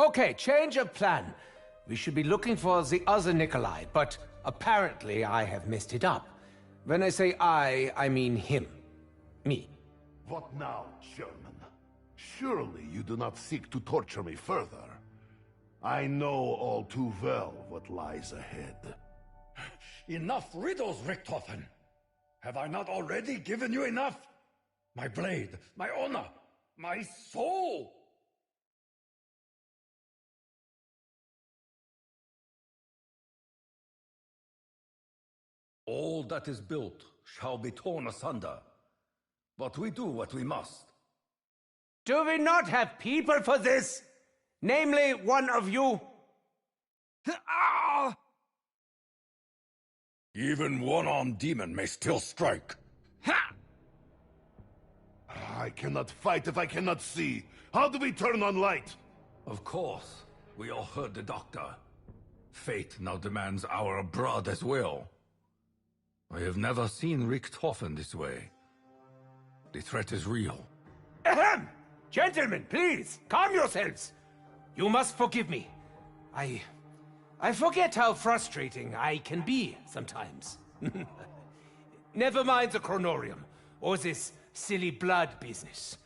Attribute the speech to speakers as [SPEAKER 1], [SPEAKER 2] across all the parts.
[SPEAKER 1] Okay, change of plan. We should be looking for the other Nikolai, but apparently I have messed it up. When I say I mean him. Me.
[SPEAKER 2] What now, German? Surely you do not seek to torture me further. I know all too well what lies ahead.
[SPEAKER 3] Enough riddles, Richthofen! Have I not already given you enough? My blade, my honor, my soul! All that is built shall be torn asunder. But we do what we must.
[SPEAKER 1] Do we not have people for this? Namely, one of you?
[SPEAKER 3] Ah! Even one-armed demon may still strike. Ha!
[SPEAKER 2] I cannot fight if I cannot see. How do we turn on light?
[SPEAKER 3] Of course. We all heard the doctor. Fate now demands our blood as well. I have never seen Richthofen this way. The threat is real.
[SPEAKER 1] Ahem! Gentlemen, please, calm yourselves. You must forgive me. I forget how frustrating I can be sometimes. Never mind the chronorium, or this silly blood business.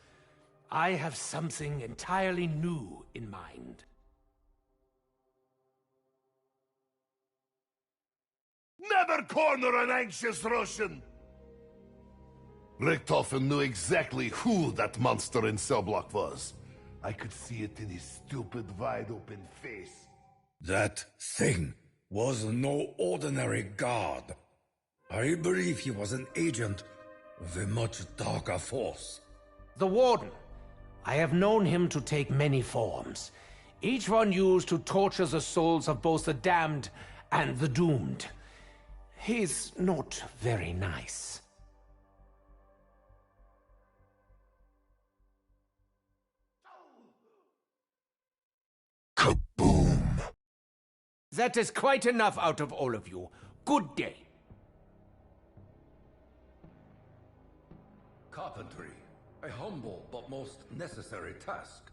[SPEAKER 1] I have something entirely new in mind.
[SPEAKER 2] Never corner an anxious Russian! Richthofen knew exactly who that monster in cell block was. I could see it in his stupid, wide-open face.
[SPEAKER 3] That thing was no ordinary god. I believe he was an agent of a much darker force.
[SPEAKER 1] The Warden. I have known him to take many forms, each one used to torture the souls of both the damned and the doomed. He's not very nice.
[SPEAKER 2] Kaboom!
[SPEAKER 1] That is quite enough out of all of you. Good day.
[SPEAKER 3] Carpentry, a humble but most necessary task.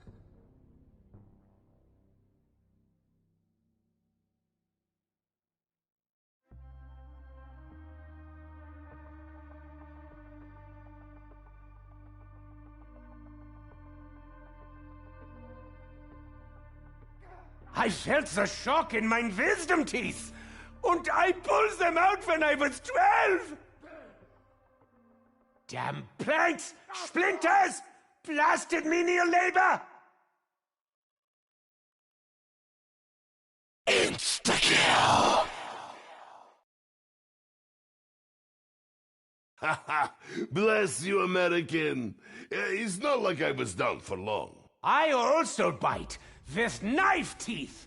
[SPEAKER 1] I felt the shock in my wisdom teeth, and I pulled them out when I was 12! Damn planks! Splinters! Blasted menial labor!
[SPEAKER 2] Insta-kill! Haha! Bless you, American! It's not like I was down for long.
[SPEAKER 1] I also bite with knife teeth!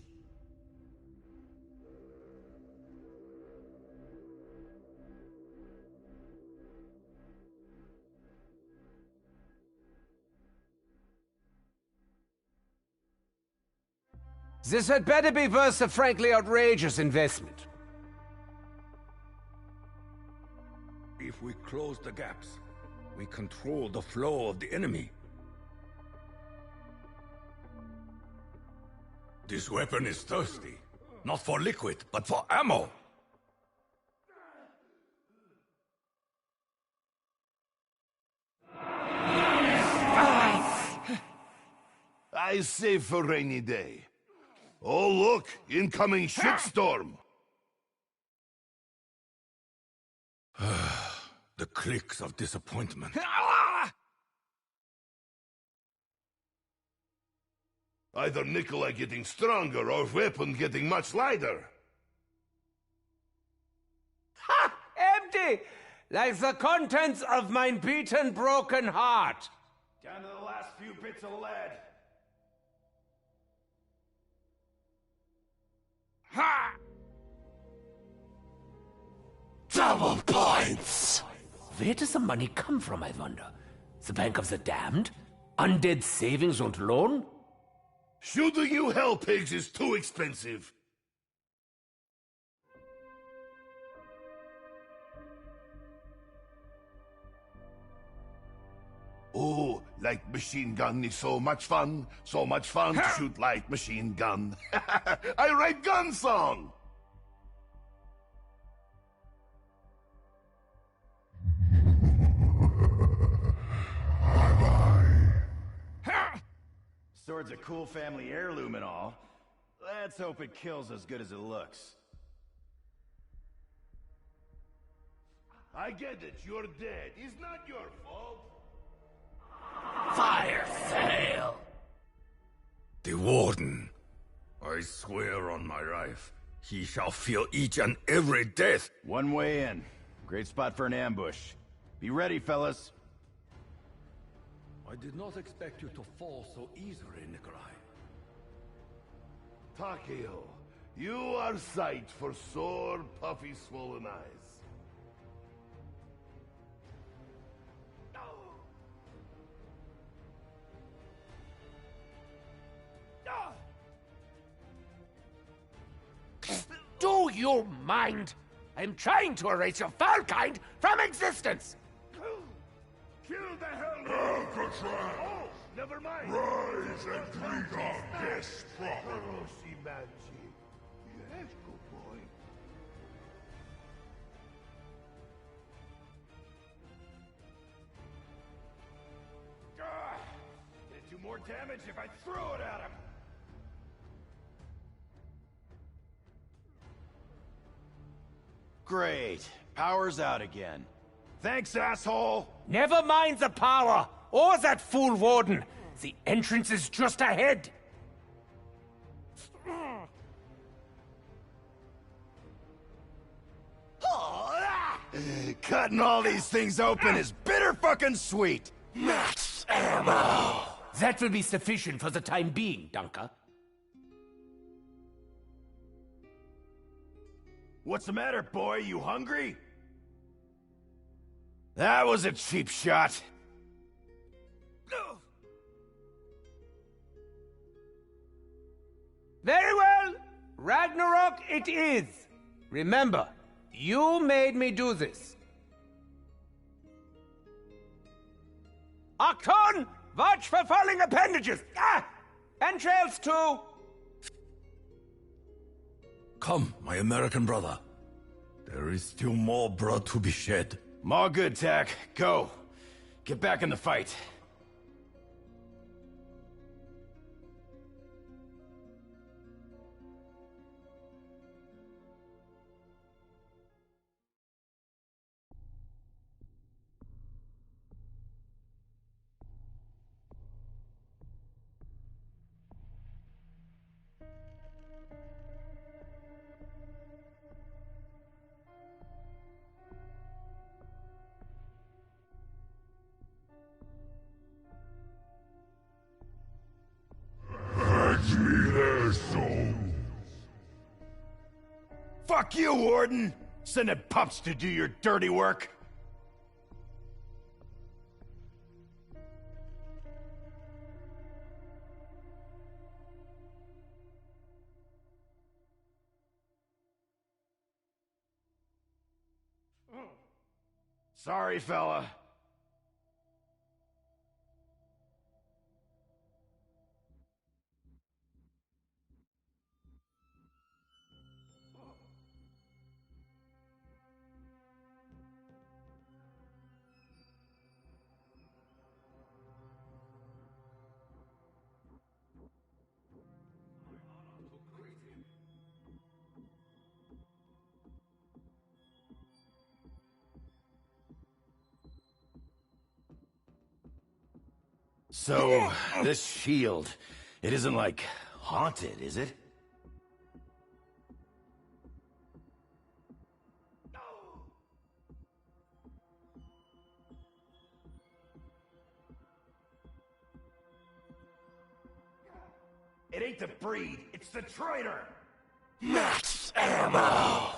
[SPEAKER 1] This had better be worth a frankly outrageous investment.
[SPEAKER 3] If we close the gaps, we control the flow of the enemy. This weapon is thirsty. Not for liquid, but for ammo.
[SPEAKER 2] I save for rainy day. Oh look, incoming shitstorm!
[SPEAKER 3] The clicks of disappointment.
[SPEAKER 2] Either Nikolai getting stronger or weapon getting much lighter.
[SPEAKER 1] Ha! Empty! Like the contents of mine beaten, broken heart.
[SPEAKER 2] Down to the last few bits of lead.
[SPEAKER 1] Ha!
[SPEAKER 2] Double points!
[SPEAKER 1] Where does the money come from, I wonder? The Bank of the Damned? Undead savings and loan?
[SPEAKER 2] Shooting you hell pigs is too expensive. Oh, light machine gun is so much fun. So much fun to shoot light machine gun. I write gun song!
[SPEAKER 4] Sword's a cool family heirloom and all. Let's hope it kills as good as it looks.
[SPEAKER 2] I get it, you're dead. It's not your fault.
[SPEAKER 3] Fire sale! The Warden. I swear on my life, he shall feel each and every death.
[SPEAKER 4] One way in. Great spot for an ambush. Be ready, fellas.
[SPEAKER 3] I did not expect you to fall so easily, Nikolai.
[SPEAKER 2] Takeo, you are sight for sore, puffy, swollen eyes.
[SPEAKER 1] Do you mind? I'm trying to erase your foul kind from existence!
[SPEAKER 2] Kill the hell! Alcatraz! Oh, never mind! Rise and drink our guest proper! Manji. Yes, good boy.
[SPEAKER 4] It'd do more damage if I threw it at him! Great. Power's out again. Thanks, asshole!
[SPEAKER 1] Never mind the power, or that fool warden. The entrance is just ahead.
[SPEAKER 4] Cutting all these things open is bitter fucking sweet!
[SPEAKER 1] Max ammo! That will be sufficient for the time being, Dunker.
[SPEAKER 4] What's the matter, boy? You hungry? That was a cheap shot.
[SPEAKER 1] Very well. Ragnarok it is. Remember, you made me do this. Octon, watch for falling appendages. Ah! Entrails too.
[SPEAKER 3] Come, my American brother. There is still more blood to be shed.
[SPEAKER 4] All good, Tack. Go. Get back in the fight. Fuck you, Warden! Sending pups to do your dirty work! Sorry, fella. So, this shield, it isn't like haunted, is it? It ain't the breed, it's the traitor!
[SPEAKER 1] Max ammo!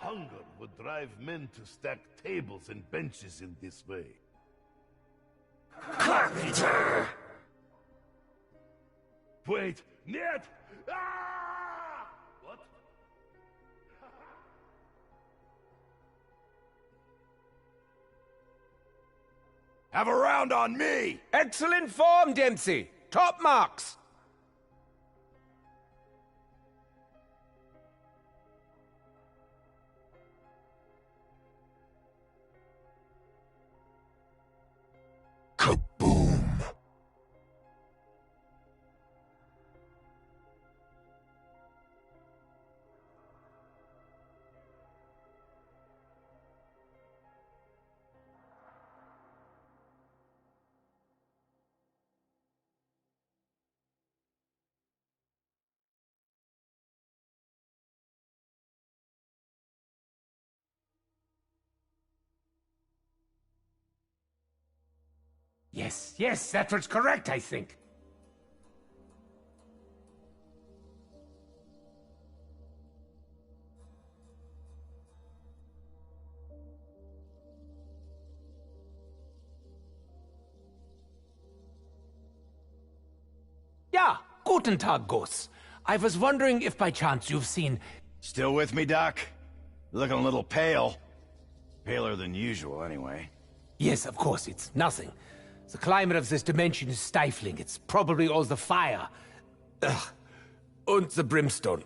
[SPEAKER 2] Hunger would drive men to stack tables and benches in this way.
[SPEAKER 1] Carpenter!
[SPEAKER 2] Wait, Ned! Ah! What?
[SPEAKER 4] Have a round on me!
[SPEAKER 1] Excellent form, Dempsey! Top marks!
[SPEAKER 2] Kaboom!
[SPEAKER 1] Yes, that was correct, I think. Ja, guten Tag, Goss. I was wondering if by chance you've seen...
[SPEAKER 4] Still with me, Doc? Looking a little pale. Paler than usual, anyway.
[SPEAKER 1] Yes, of course, it's nothing. The climate of this dimension is stifling. It's probably all the fire. Ugh. And the brimstone.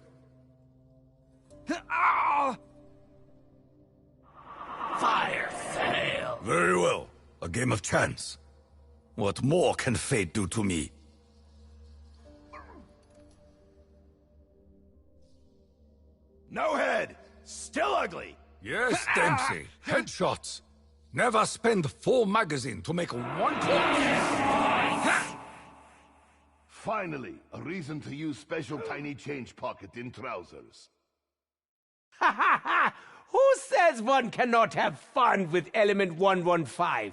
[SPEAKER 2] Fire fail!
[SPEAKER 3] Very well. A game of chance. What more can fate do to me?
[SPEAKER 4] No head! Still ugly!
[SPEAKER 3] Yes, Dempsey. Headshots. Never spend full magazine to make one call.
[SPEAKER 2] Finally, a reason to use special tiny change pocket in trousers.
[SPEAKER 1] Ha ha ha! Who says one cannot have fun with element 115?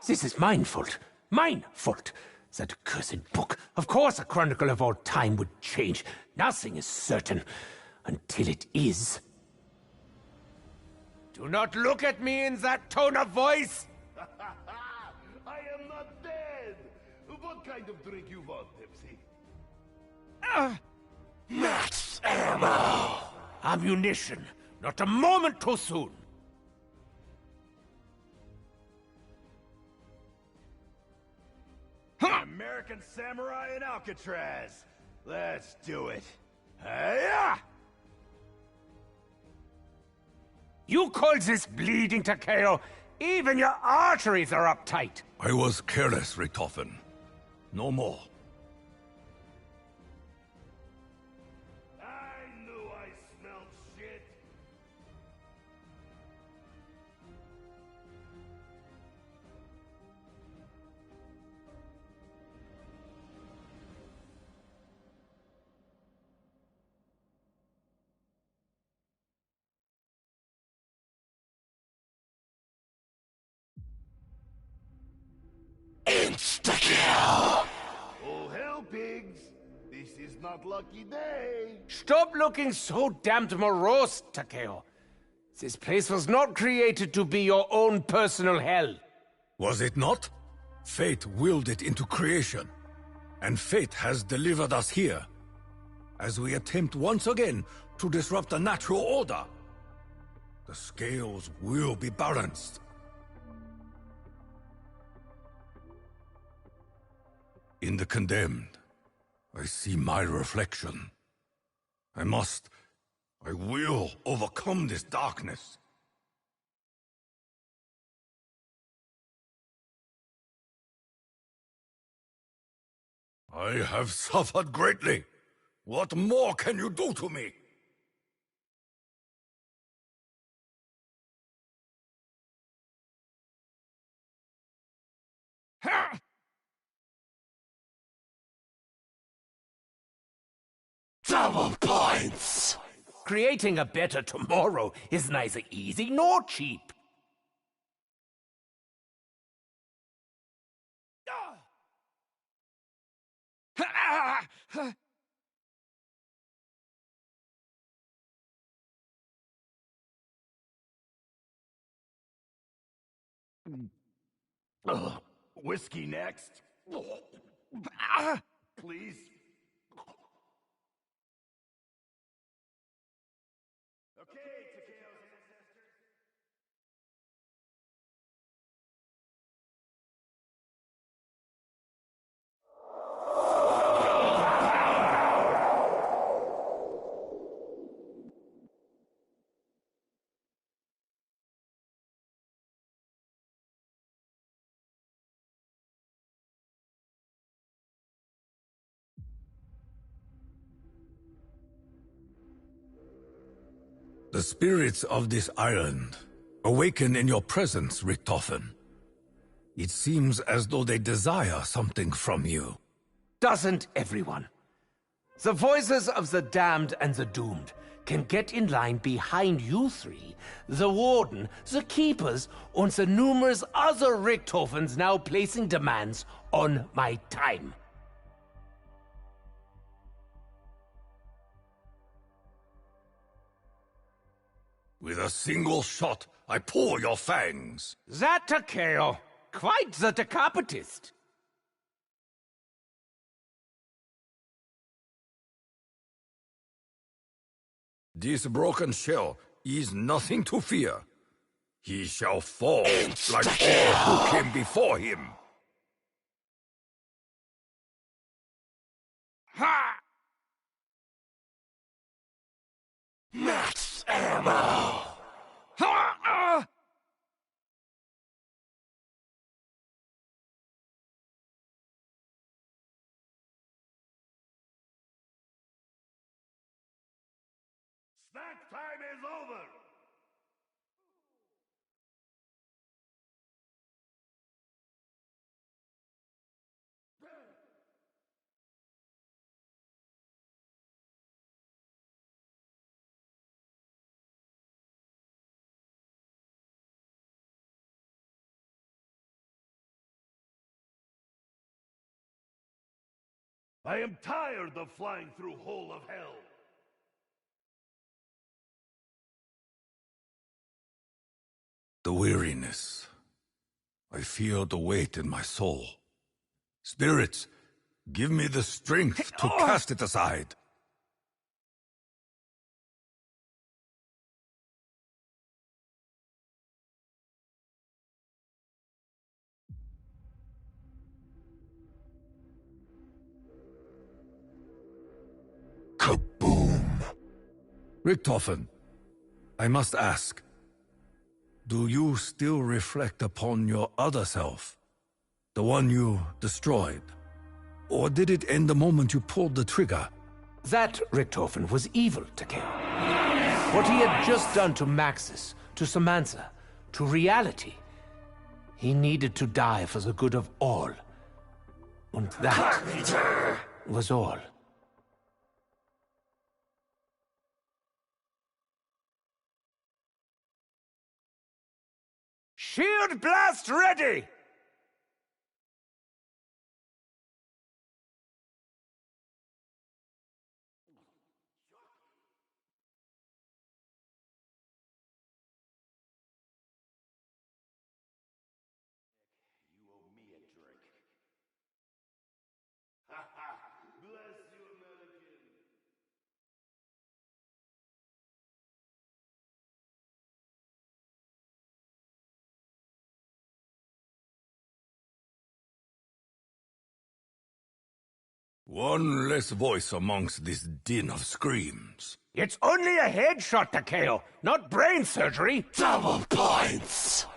[SPEAKER 1] This is mine fault. Mine fault. That cursed book. Of course a chronicle of all time would change. Nothing is certain until it is. Do not look at me in that tone of voice!
[SPEAKER 2] I am not dead! What kind of drink you want, Dempsey?
[SPEAKER 1] Max ammo! Ammunition. Not a moment too soon.
[SPEAKER 4] American Samurai in Alcatraz. Let's do it. Hiya!
[SPEAKER 1] You call this bleeding, Takeo? Even your arteries are uptight.
[SPEAKER 3] I was careless, Richtofen. No more.
[SPEAKER 2] I knew I smelled shit.
[SPEAKER 1] Insta-kill!
[SPEAKER 2] Oh, hell, pigs! This is not lucky day.
[SPEAKER 1] Stop looking so damned morose, Takeo. This place was not created to be your own personal hell.
[SPEAKER 3] Was it not? Fate willed it into creation. And fate has delivered us here. As we attempt once again to disrupt the natural order. The scales will be balanced. In the condemned, I see my reflection. I will overcome this darkness. I have suffered greatly. What more can you do to me?
[SPEAKER 1] Double points! Creating a better tomorrow is neither easy nor cheap.
[SPEAKER 4] Whiskey next. Please. Okay, Takeo's ancestors.
[SPEAKER 3] The spirits of this island awaken in your presence, Richtofen. It seems as though they desire something from you.
[SPEAKER 1] Doesn't everyone? The voices of the damned and the doomed can get in line behind you three, the Warden, the Keepers, and the numerous other Richthofens now placing demands on my time.
[SPEAKER 3] With a single shot, I pull your fangs.
[SPEAKER 1] That Takeo, quite the decapitist.
[SPEAKER 3] This broken shell is nothing to fear. He shall fall like all who came before him.
[SPEAKER 1] Ha!
[SPEAKER 2] Max ammo!
[SPEAKER 1] Ha!
[SPEAKER 2] Snack time is over! I am tired of flying through hole of hell.
[SPEAKER 3] The weariness. I feel the weight in my soul. Spirits, give me the strength to cast it aside.
[SPEAKER 2] Kaboom!
[SPEAKER 3] Richtofen, I must ask, do you still reflect upon your other self? The one you destroyed? Or did it end the moment you pulled the trigger?
[SPEAKER 1] That Richtofen was evil, Takeo. What he had just done to Maxis, to Samantha, to reality. He needed to die for the good of all. And that was all. Shield blast ready!
[SPEAKER 2] You owe me a drink. Ha ha! Bless you, American!
[SPEAKER 3] One less voice amongst this din of screams.
[SPEAKER 1] It's only a headshot, Takeo, not brain surgery.
[SPEAKER 2] Double points!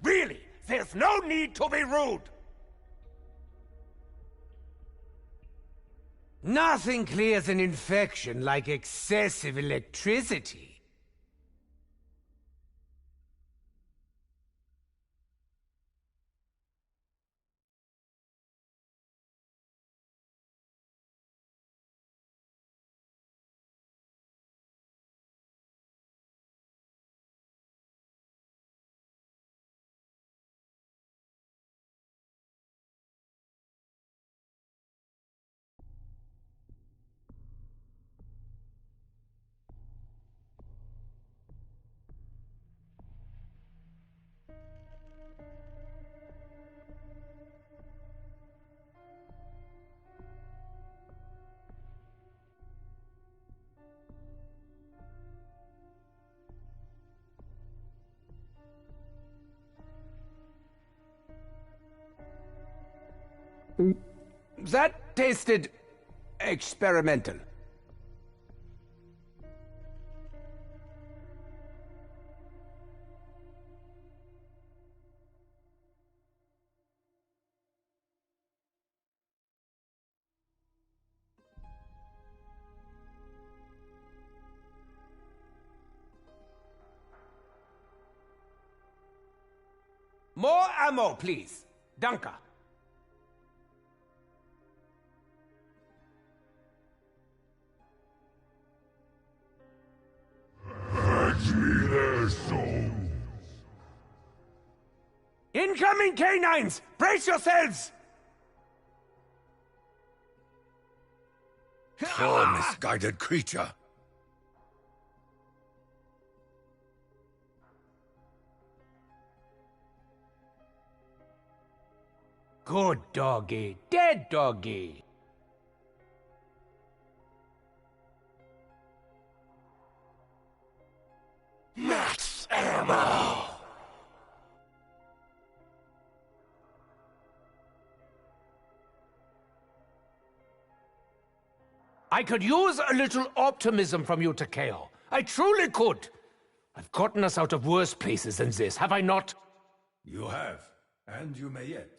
[SPEAKER 1] Really, there's no need to be rude! Nothing clears an infection like excessive electricity. That tasted experimental. More ammo, please. Danke. Incoming canines! Brace yourselves!
[SPEAKER 3] Poor misguided creature.
[SPEAKER 1] Good doggy. Dead doggy.
[SPEAKER 4] Max ammo!
[SPEAKER 1] I could use a little optimism from you, Takeo. I truly could. I've gotten us out of worse places than this, have I not?
[SPEAKER 3] You have, and you may yet.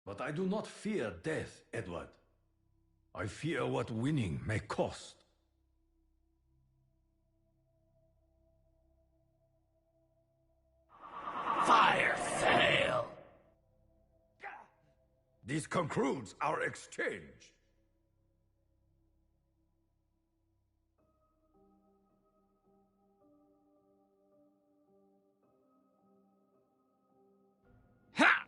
[SPEAKER 3] But I do not fear death, Edward. I fear what winning may cost.
[SPEAKER 4] Fire sale!
[SPEAKER 3] This concludes our exchange.
[SPEAKER 1] Ha!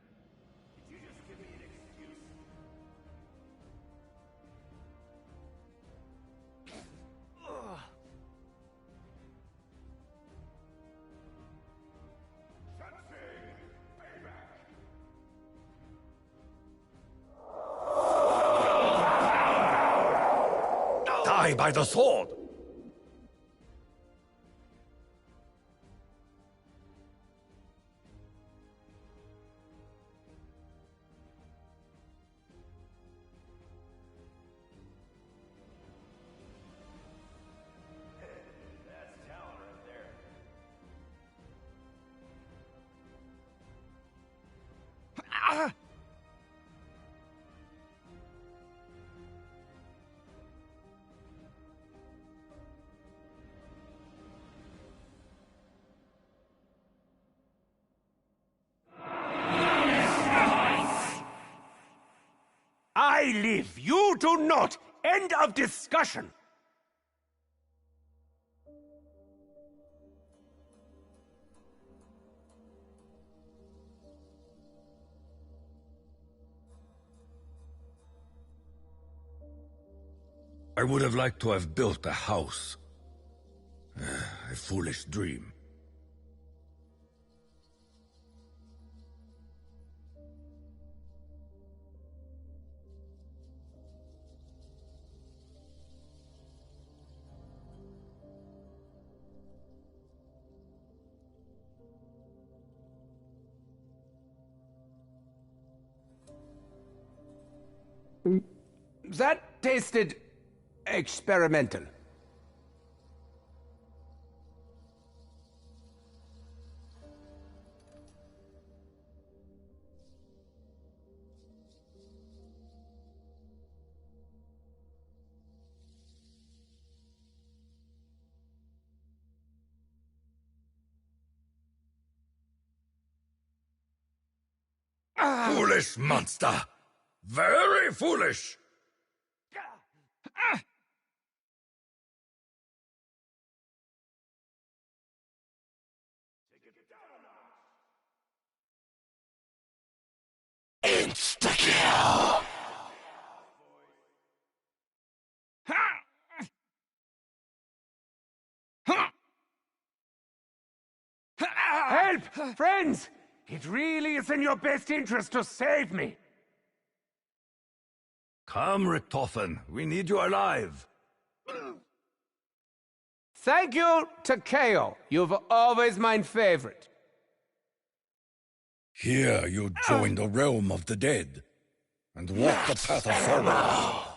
[SPEAKER 3] Die by the sword!
[SPEAKER 1] I live, you do not! End of discussion!
[SPEAKER 3] I would have liked to have built a house. A foolish dream.
[SPEAKER 1] That tasted experimental.
[SPEAKER 3] Foolish monster! Very foolish!
[SPEAKER 4] Insta-kill!
[SPEAKER 1] Help! Friends! It really is in your best interest to save me.
[SPEAKER 3] Come, Richtofen. We need you alive.
[SPEAKER 1] Thank you, Takeo. You've always my favorite.
[SPEAKER 3] Here you join the realm of the dead, and walk the path of sorrow.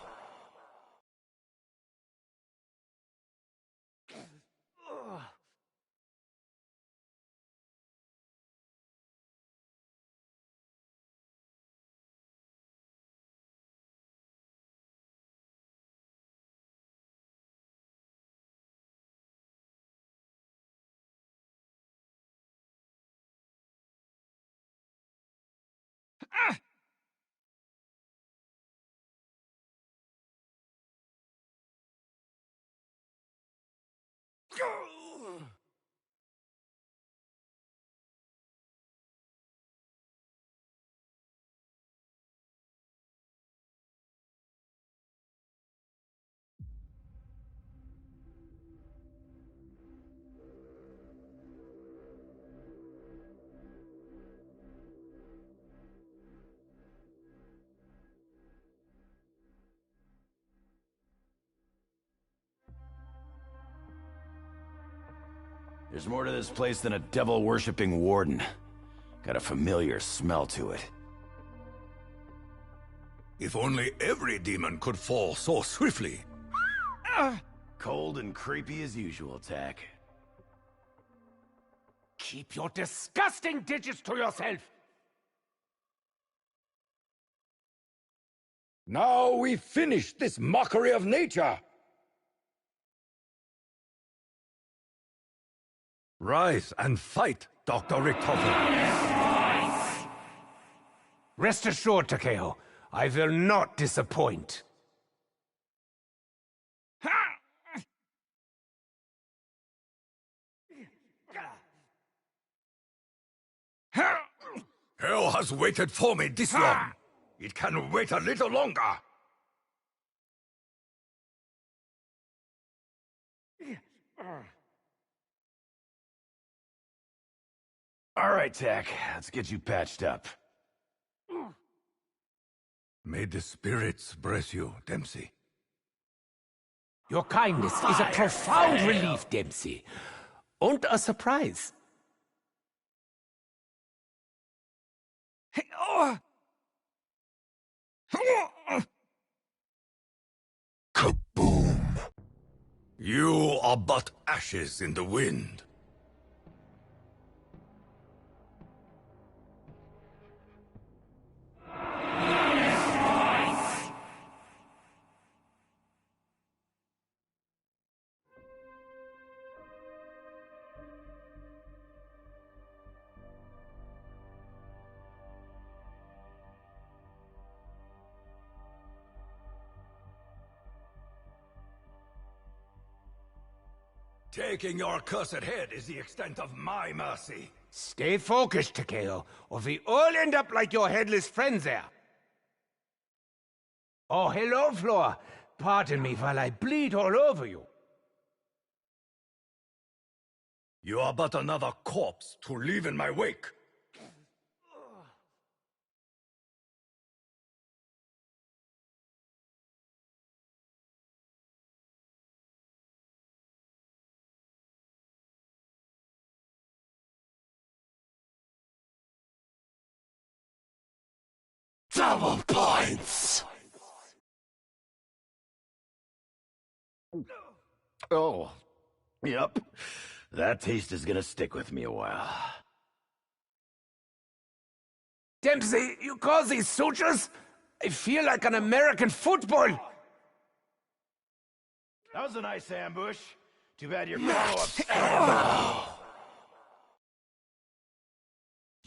[SPEAKER 4] There's more to this place than a devil-worshipping warden. Got a familiar smell to it.
[SPEAKER 3] If only every demon could fall so swiftly.
[SPEAKER 4] Cold and creepy as usual, Tack.
[SPEAKER 1] Keep your disgusting digits to yourself.
[SPEAKER 3] Now we finish this mockery of nature. Rise and fight, Dr. Richtofen.
[SPEAKER 1] Rest assured, Takeo, I will not disappoint.
[SPEAKER 3] Hell has waited for me this long. It can wait a little longer.
[SPEAKER 4] All right, Tack. Let's get you patched up.
[SPEAKER 3] May the spirits bless you, Dempsey.
[SPEAKER 1] Your kindness is a profound relief, Dempsey. And a surprise.
[SPEAKER 3] Kaboom! You are but ashes in the wind. Taking your cursed head is the extent of my mercy.
[SPEAKER 1] Stay focused, Takeo, or we all end up like your headless friends there. Oh, hello, Flora. Pardon me while I bleed all over you.
[SPEAKER 3] You are but another corpse to leave in my wake.
[SPEAKER 4] Double points! Oh, yep. That taste is gonna stick with me a while.
[SPEAKER 1] Dempsey, you call these sutures? I feel like an American football.
[SPEAKER 4] That was a nice ambush. Too bad your follow-up.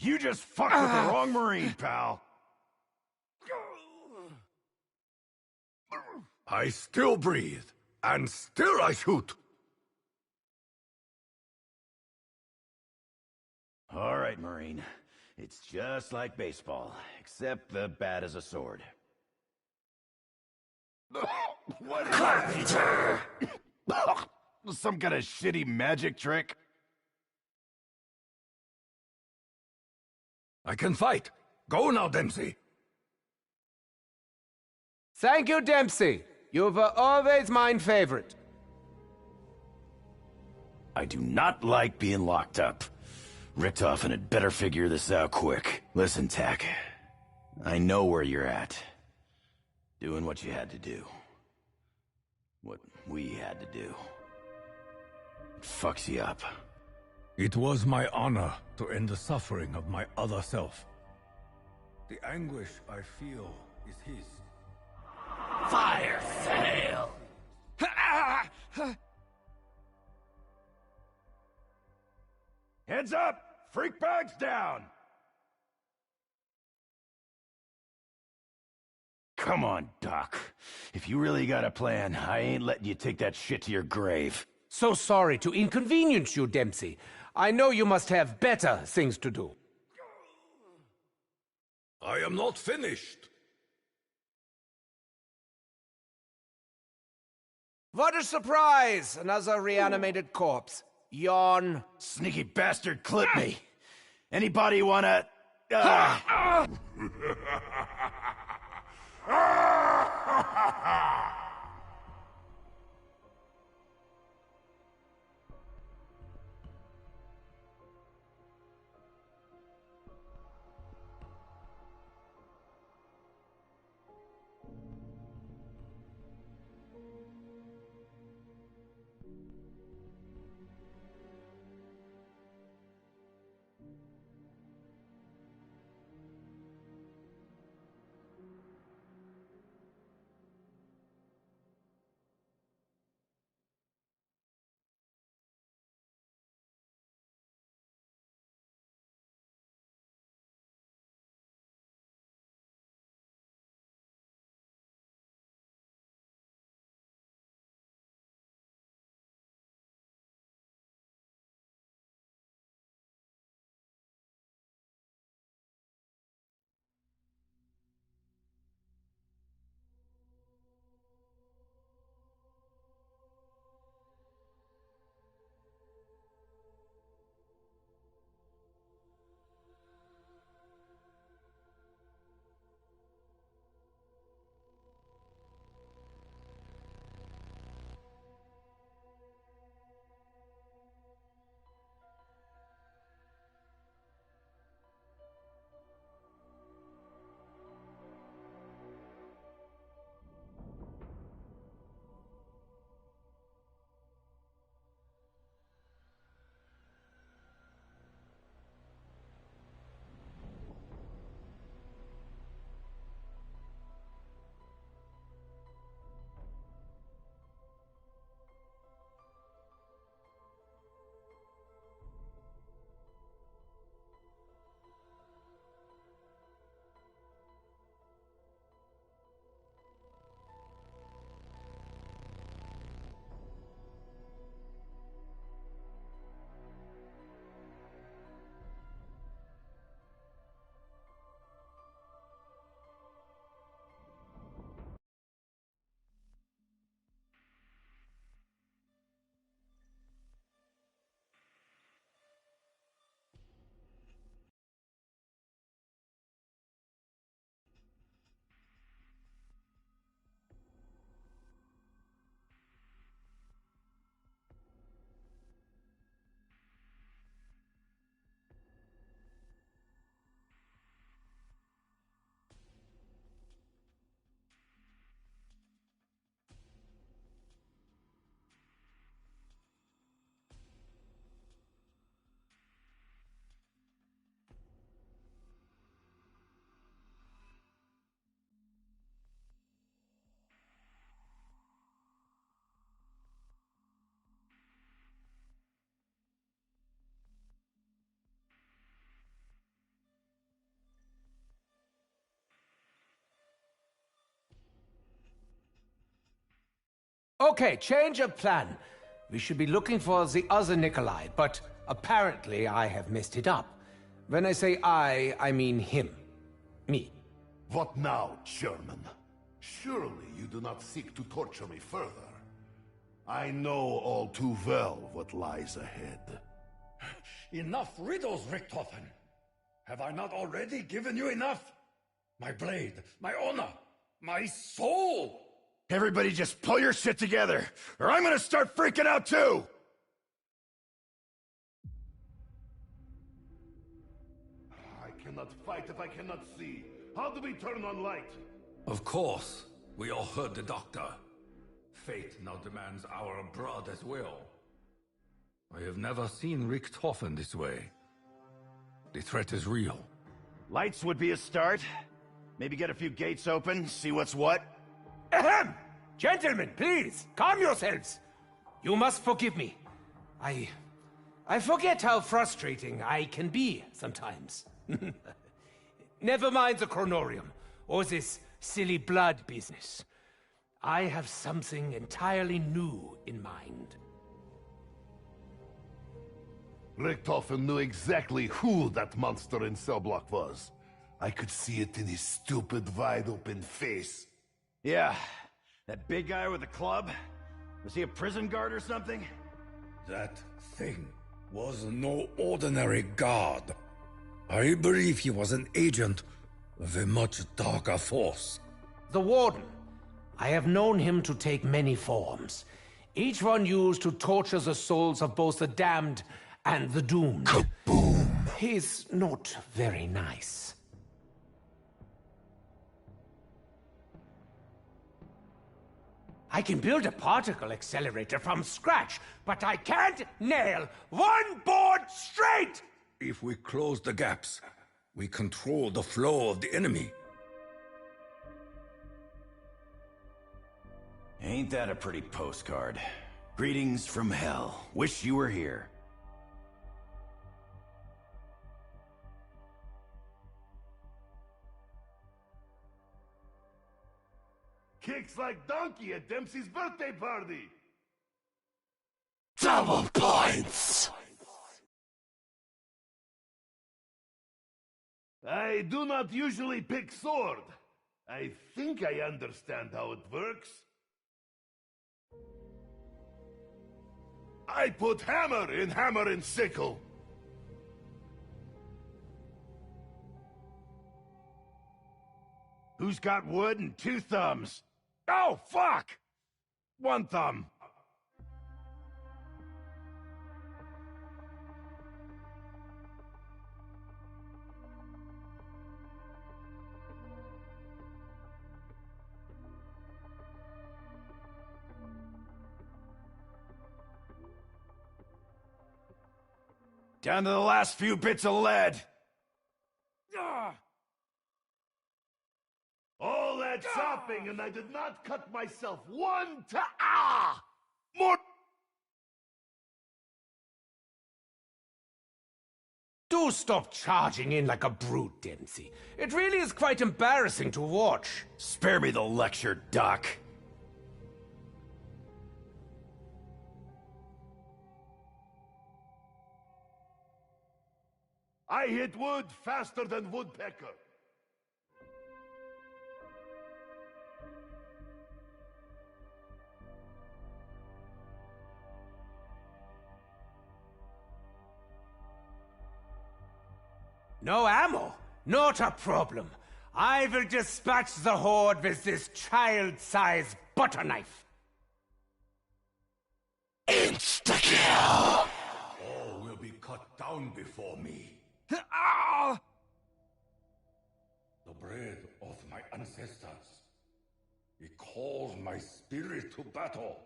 [SPEAKER 4] You just fucked with the wrong Marine, pal.
[SPEAKER 3] I still breathe, and still I shoot.
[SPEAKER 4] All right, Marine. It's just like baseball, except the bat is a sword. What is that? Some kind of shitty magic trick?
[SPEAKER 3] I can fight. Go now, Dempsey.
[SPEAKER 1] Thank you, Dempsey. You were always mine favorite.
[SPEAKER 4] I do not like being locked up. Richtofen had better figure this out quick. Listen, Tack. I know where you're at. Doing what you had to do. What we had to do. It fucks you up.
[SPEAKER 3] It was my honor to end the suffering of my other self. The anguish I feel is his.
[SPEAKER 4] Fire fail! Heads up! Freak bags down! Come on, Doc. If you really got a plan, I ain't letting you take that shit to your grave.
[SPEAKER 1] So sorry to inconvenience you, Dempsey. I know you must have better things to do.
[SPEAKER 3] I am not finished.
[SPEAKER 1] What a surprise! Another reanimated corpse. Yawn.
[SPEAKER 4] Sneaky bastard clipped me. Anybody wanna...
[SPEAKER 1] Okay, change of plan. We should be looking for the other Nikolai, but apparently I have messed it up. When I say I mean him. Me.
[SPEAKER 2] What now, German? Surely you do not seek to torture me further. I know all too well what lies ahead.
[SPEAKER 3] Enough riddles, Richthofen! Have I not already given you enough? My blade, my honor, my soul!
[SPEAKER 4] Everybody just pull your shit together, or I'm gonna start freaking out too!
[SPEAKER 2] I cannot fight if I cannot see. How do we turn on light?
[SPEAKER 3] Of course. We all heard the doctor. Fate now demands our brother's will. I have never seen Richthofen this way. The threat is real.
[SPEAKER 4] Lights would be a start. Maybe get a few gates open, see what's what.
[SPEAKER 1] Ahem! Gentlemen, please, calm yourselves. You must forgive me. I forget how frustrating I can be sometimes. Never mind the chronorium, or this silly blood business. I have something entirely new in mind.
[SPEAKER 2] Richthofen knew exactly who that monster in cell block was. I could see it in his stupid, wide-open face.
[SPEAKER 4] Yeah, that big guy with the club? Was he a prison guard or something?
[SPEAKER 3] That thing was no ordinary guard. I believe he was an agent of a much darker force.
[SPEAKER 1] The Warden. I have known him to take many forms, each one used to torture the souls of both the damned and the doomed.
[SPEAKER 2] Kaboom!
[SPEAKER 1] He's not very nice. I can build a particle accelerator from scratch, but I can't nail one board straight!
[SPEAKER 3] If we close the gaps, we control the flow of the enemy.
[SPEAKER 4] Ain't that a pretty postcard? Greetings from hell. Wish you were here.
[SPEAKER 2] Kicks like donkey at Dempsey's birthday party!
[SPEAKER 5] Double points!
[SPEAKER 2] I do not usually pick sword. I think I understand how it works. I put hammer in sickle.
[SPEAKER 4] Who's got wood and two thumbs? Oh, fuck! One thumb. Down to the last few bits of lead.
[SPEAKER 2] All that chopping, and I did not cut myself one more.
[SPEAKER 1] Do stop charging in like a brute, Dempsey. It really is quite embarrassing to watch.
[SPEAKER 4] Spare me the lecture, Doc.
[SPEAKER 2] I hit wood faster than woodpecker.
[SPEAKER 1] No ammo? Not a problem. I will dispatch the horde with this child-sized butter knife.
[SPEAKER 5] Insta-kill!
[SPEAKER 3] All will be cut down before me.
[SPEAKER 4] Ah!
[SPEAKER 3] The bread of my ancestors. It calls my spirit to battle.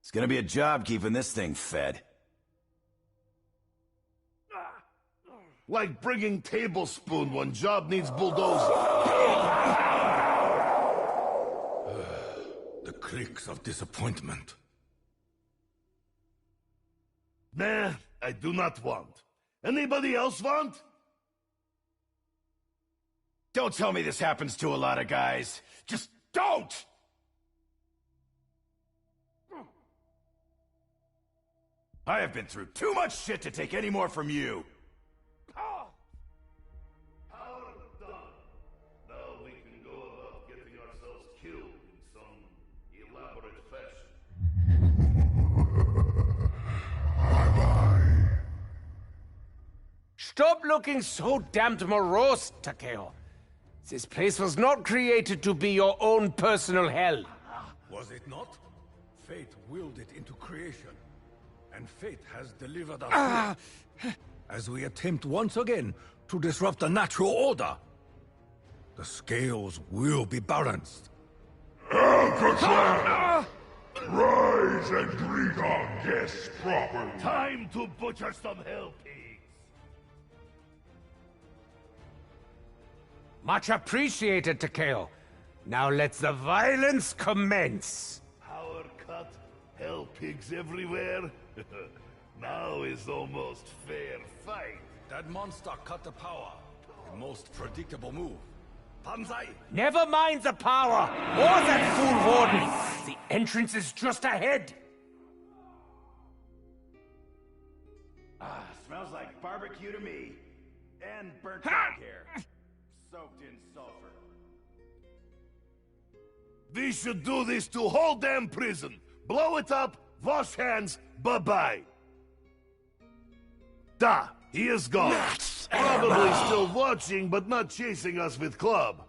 [SPEAKER 4] It's gonna be a job keeping this thing fed.
[SPEAKER 2] Like bringing tablespoon when job needs bulldozer.
[SPEAKER 3] The clicks of disappointment.
[SPEAKER 2] Nah, I do not want. Anybody else want?
[SPEAKER 4] Don't tell me this happens to a lot of guys. Just don't! I have been through too much shit to take any more from you.
[SPEAKER 2] Power done. Now we can go about getting ourselves killed in some elaborate fashion.
[SPEAKER 1] Stop looking so damned morose, Takeo. This place was not created to be your own personal hell.
[SPEAKER 3] Was it not? Fate willed it into creation. And fate has delivered us here, as we attempt once again to disrupt the natural order. The scales will be balanced.
[SPEAKER 2] Alcatraz! Rise and greet our guests properly. Time to butcher some hell pigs.
[SPEAKER 1] Much appreciated, Takeo. Now let the violence commence.
[SPEAKER 2] Power cut, hell pigs everywhere. Now is almost fair fight.
[SPEAKER 3] That monster cut the power. The most predictable move. Banzai!
[SPEAKER 1] Never mind the power, or that fool warden. The entrance is just ahead.
[SPEAKER 4] Smells like barbecue to me. And burnt dog hair. Soaked in sulfur.
[SPEAKER 2] We should do this to whole damn prison. Blow it up, wash hands, bye-bye. Da, he is gone. Probably still watching, but not chasing us with club.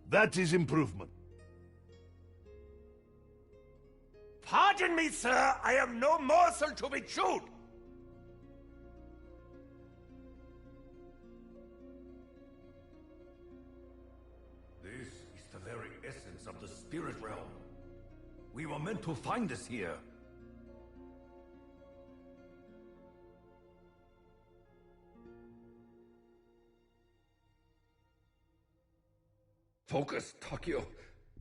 [SPEAKER 2] That is improvement.
[SPEAKER 1] Pardon me, sir. I am no morsel to be chewed.
[SPEAKER 3] This is the very essence of the spirit realm. We were meant to find this here. Focus, Takeo.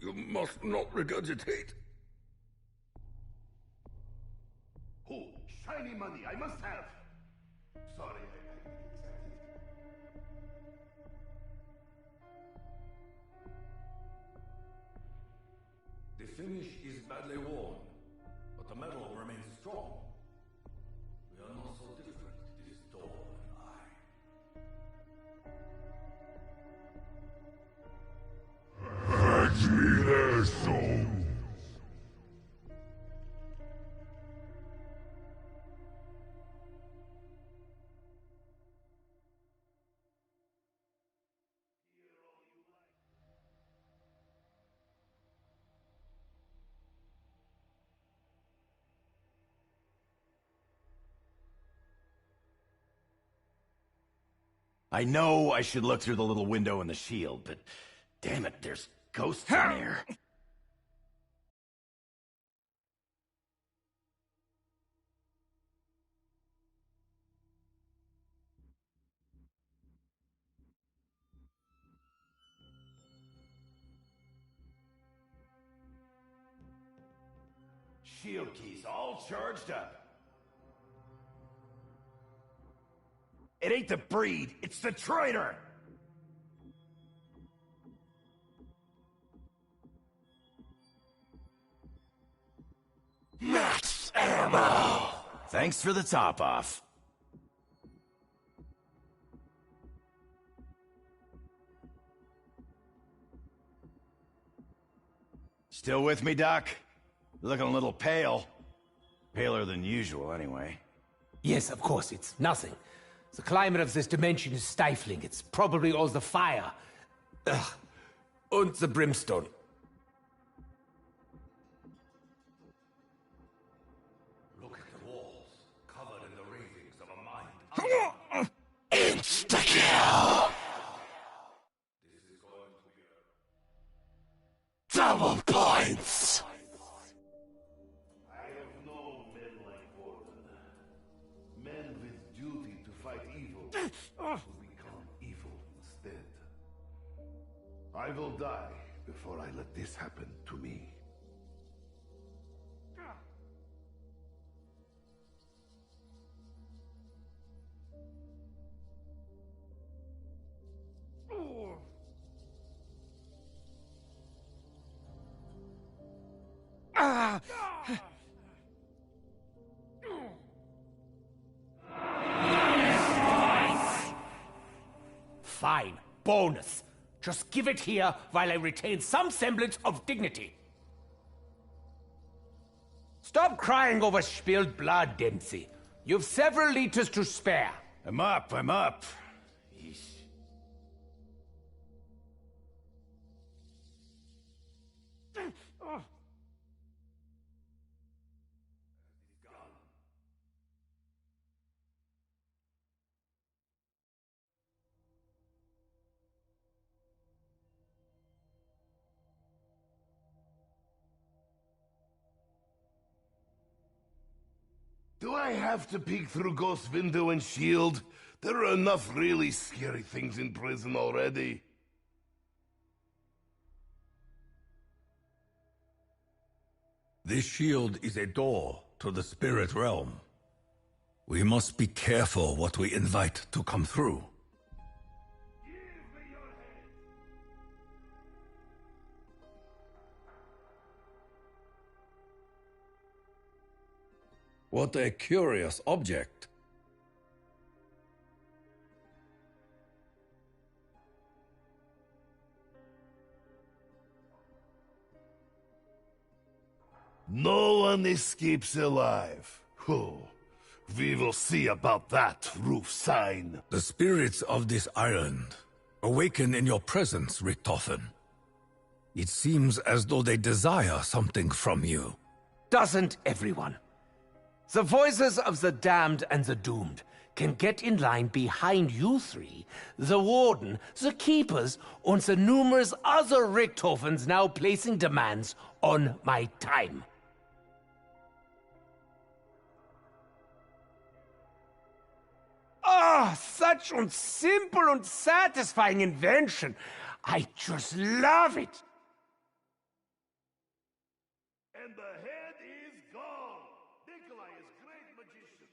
[SPEAKER 3] You must not regurgitate.
[SPEAKER 2] Oh, shiny money, I must have. Sorry,
[SPEAKER 3] The finish is badly worn, but the metal remains strong. We are not so different, this door and I.
[SPEAKER 2] Fetch me their souls.
[SPEAKER 4] I know I should look through the little window in the shield, but damn it, there's ghosts in there. Shield keys all charged up. It ain't the breed, it's the traitor!
[SPEAKER 5] Max ammo!
[SPEAKER 4] Thanks for the top off. Still with me, Doc? You're looking a little pale. Paler than usual, anyway.
[SPEAKER 1] Yes, of course, it's nothing. The climate of this dimension is stifling. It's probably all the fire. Ugh. And the brimstone.
[SPEAKER 3] Look at the walls, covered in the ravings of a mind.
[SPEAKER 5] Insta-kill!
[SPEAKER 3] This is going to be a...
[SPEAKER 5] Double points!
[SPEAKER 2] I have known men like Warden. Men with duty to fight evil, who become evil instead. I will die before I let this happen to me.
[SPEAKER 1] Fine. Bonus. Just give it here while I retain some semblance of dignity. Stop crying over spilled blood, Dempsey. You've several liters to spare.
[SPEAKER 4] I'm up. Yeesh.
[SPEAKER 2] Do I have to peek through Ghost window and shield? There are enough really scary things in prison already.
[SPEAKER 3] This shield is a door to the spirit realm. We must be careful what we invite to come through. What a curious object.
[SPEAKER 2] No one escapes alive. Oh, we will see about that, roof sign.
[SPEAKER 3] The spirits of this island awaken in your presence, Richtofen. It seems as though they desire something from you.
[SPEAKER 1] Doesn't everyone? The voices of the damned and the doomed can get in line behind you three, the Warden, the Keepers, and the numerous other Richthofens now placing demands on my time. Ah, such a simple and satisfying invention. I just love it.
[SPEAKER 2] And the head is gone. Nikolai is great magician.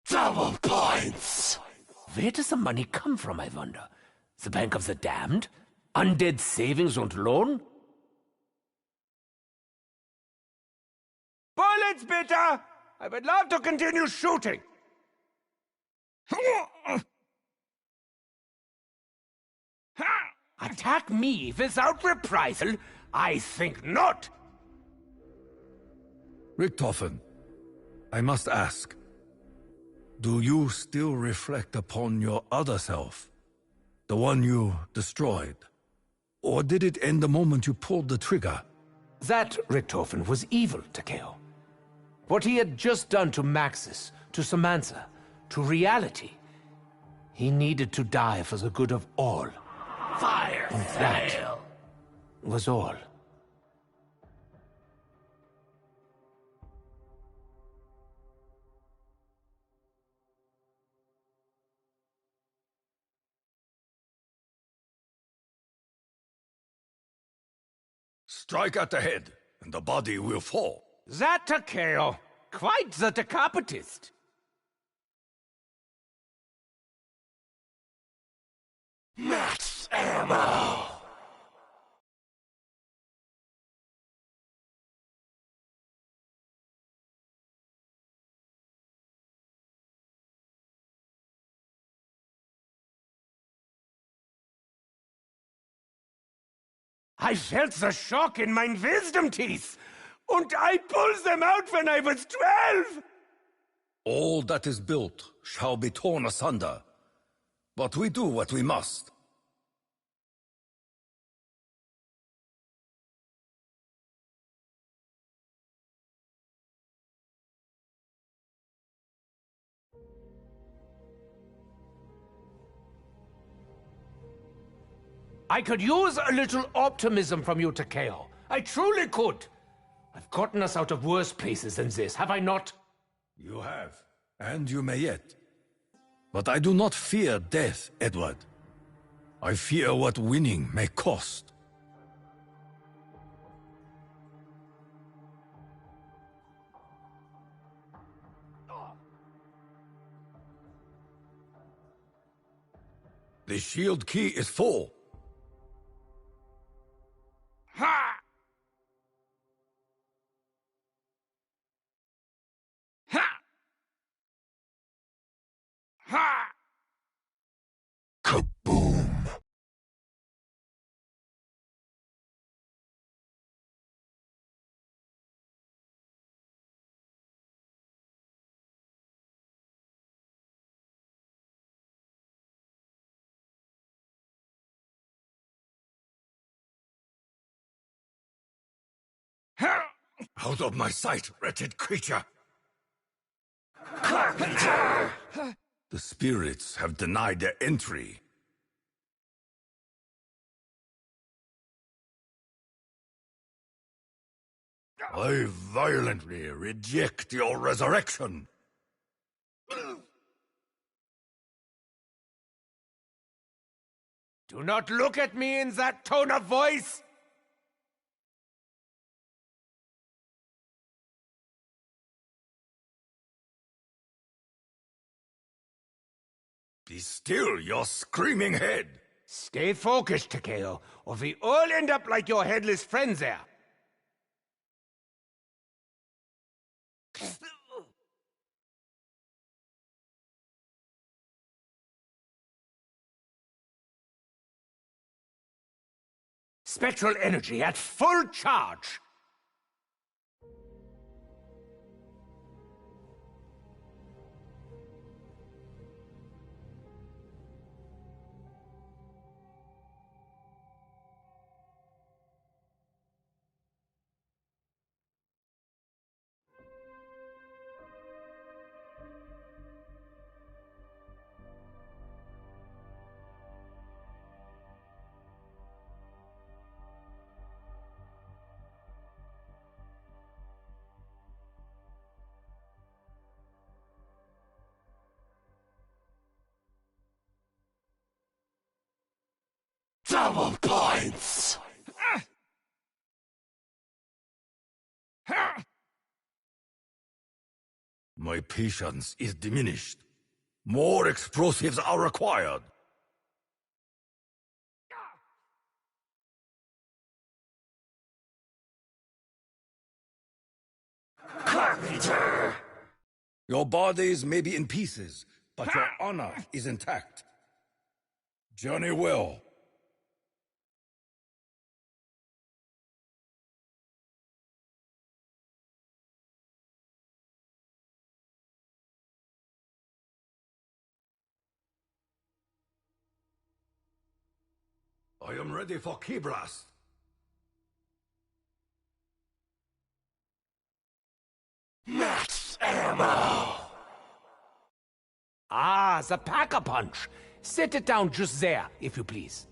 [SPEAKER 5] Double points!
[SPEAKER 1] Where does the money come from, I wonder? The Bank of the Damned? Undead savings and loan? Bullets, bitte! I would love to continue shooting! Attack me without reprisal? I think not!
[SPEAKER 3] Richtofen, I must ask, do you still reflect upon your other self? The one you destroyed? Or did it end the moment you pulled the trigger?
[SPEAKER 1] That Richtofen was evil, Takeo. What he had just done to Maxis, to Samantha, to reality. He needed to die for the good of all.
[SPEAKER 5] Fire
[SPEAKER 1] That
[SPEAKER 5] sale!
[SPEAKER 1] was all.
[SPEAKER 3] Strike at the head, and the body will fall.
[SPEAKER 1] That Takeo, quite the decapitist.
[SPEAKER 5] Max ammo!
[SPEAKER 1] I felt the shock in mein wisdom teeth, and I pulled them out when I was 12.
[SPEAKER 3] All that is built shall be torn asunder. But we do what we must.
[SPEAKER 1] I could use a little optimism from you, Takeo. I truly could. I've gotten us out of worse places than this, have I not?
[SPEAKER 3] You have, and you may yet. But I do not fear death, Edward. I fear what winning may cost. The shield key is full.
[SPEAKER 1] Ha! Ha! Ha!
[SPEAKER 5] Kaboom!
[SPEAKER 1] Ha!
[SPEAKER 3] Out of my sight, wretched creature!
[SPEAKER 5] Carpenter!
[SPEAKER 3] The spirits have denied their entry. I violently reject your resurrection.
[SPEAKER 1] Do not look at me in that tone of voice!
[SPEAKER 3] Be still, your screaming head!
[SPEAKER 1] Stay focused, Takeo, or we all end up like your headless friend there. Spectral energy at full charge!
[SPEAKER 5] Double points!
[SPEAKER 3] My patience is diminished. More explosives are required.
[SPEAKER 5] Carpenter!
[SPEAKER 3] Your bodies may be in pieces, but your honor is intact. Journey well. I am ready for key blast.
[SPEAKER 5] Max ammo!
[SPEAKER 1] Ah, the Pack-a-Punch. Set it down just there, if you please.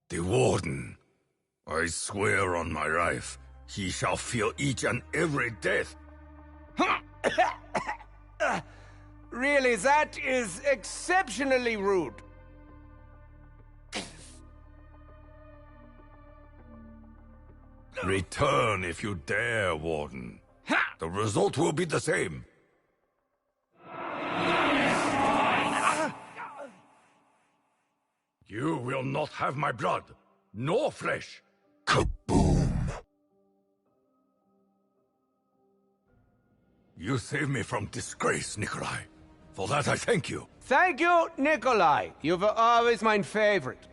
[SPEAKER 3] The Warden. I swear on my life, he shall feel each and every death.
[SPEAKER 1] Really, that is exceptionally rude.
[SPEAKER 3] Return if you dare, Warden. The result will be the same. You will not have my blood, nor flesh.
[SPEAKER 5] Kaboom!
[SPEAKER 3] You saved me from disgrace, Nikolai. For that I thank you.
[SPEAKER 1] Thank you, Nikolai. You were always my favorite.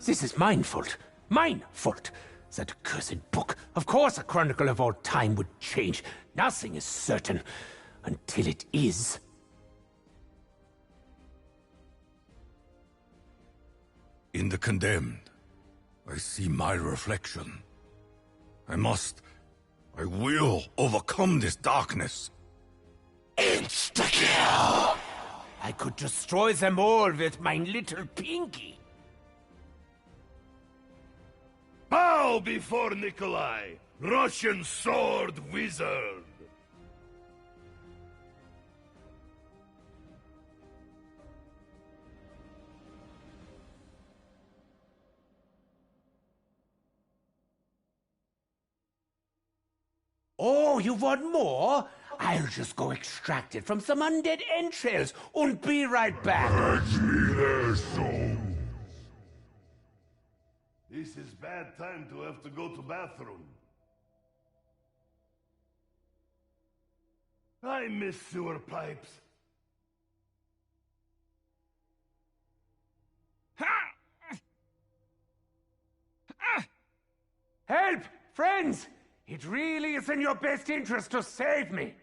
[SPEAKER 1] This is mine fault. Mine fault. That accursed book. Of course a chronicle of all time would change. Nothing is certain until it is.
[SPEAKER 3] In the condemned, I see my reflection. I will overcome this darkness.
[SPEAKER 5] Insta-kill!
[SPEAKER 1] I could destroy them all with my little pinky.
[SPEAKER 2] Bow before Nikolai, Russian sword wizard!
[SPEAKER 1] Oh, you want more? I'll just go extract it from some undead entrails and be right back.
[SPEAKER 5] Fetch me their souls.
[SPEAKER 2] This is bad time to have to go to bathroom. I miss sewer pipes.
[SPEAKER 1] Help! Friends! It really is in your best interest to save me.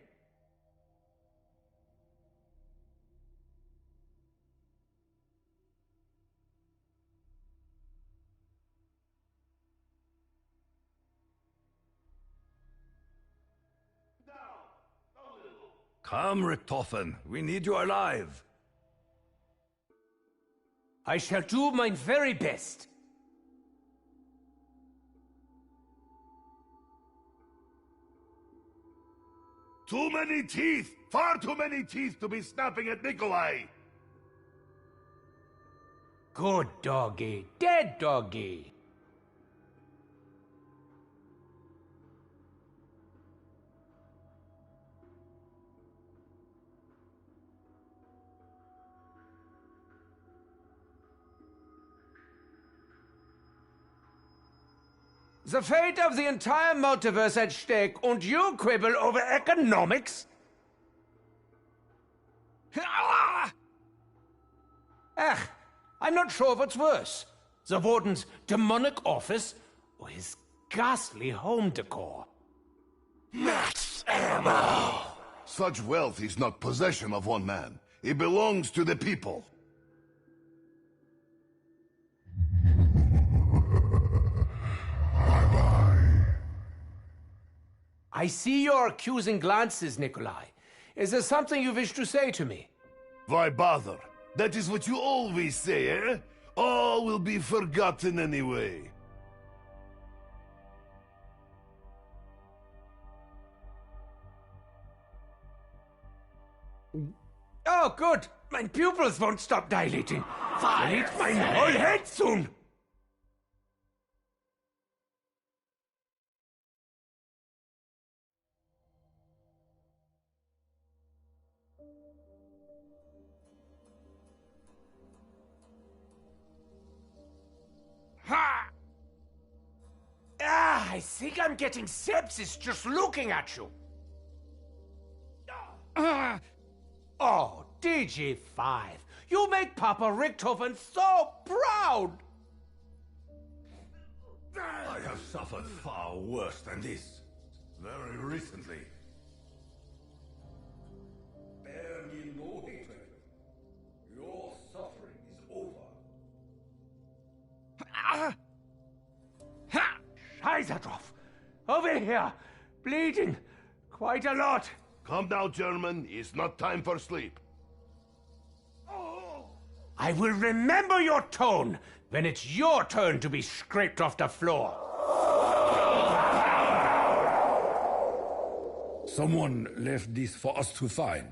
[SPEAKER 3] Come, Richtofen. We need you alive.
[SPEAKER 1] I shall do my very best.
[SPEAKER 2] Too many teeth! Far too many teeth to be snapping at Nikolai!
[SPEAKER 1] Good doggy. Dead doggy. The fate of the entire multiverse at stake, and you quibble over economics? I'm not sure what's worse. The Warden's demonic office, or his ghastly home decor.
[SPEAKER 5] Max ammo.
[SPEAKER 2] Such wealth is not possession of one man. It belongs to the people.
[SPEAKER 1] I see your accusing glances, Nikolai. Is there something you wish to say to me?
[SPEAKER 2] Why bother? That is what you always say, eh? All will be forgotten anyway.
[SPEAKER 1] Oh, good. My pupils won't stop dilating. I'll eat my whole head soon. Ha! I think I'm getting sepsis just looking at you. Oh, DG5, you make Papa Richtofen so proud!
[SPEAKER 3] I have suffered far worse than this. Very recently. Bear me no hatred. Your suffering is over.
[SPEAKER 1] Scheißerdrauf! Over here! Bleeding! Quite a lot!
[SPEAKER 2] Calm down, German. It's not time for sleep.
[SPEAKER 1] I will remember your tone when it's your turn to be scraped off the floor.
[SPEAKER 3] Someone left this for us to find.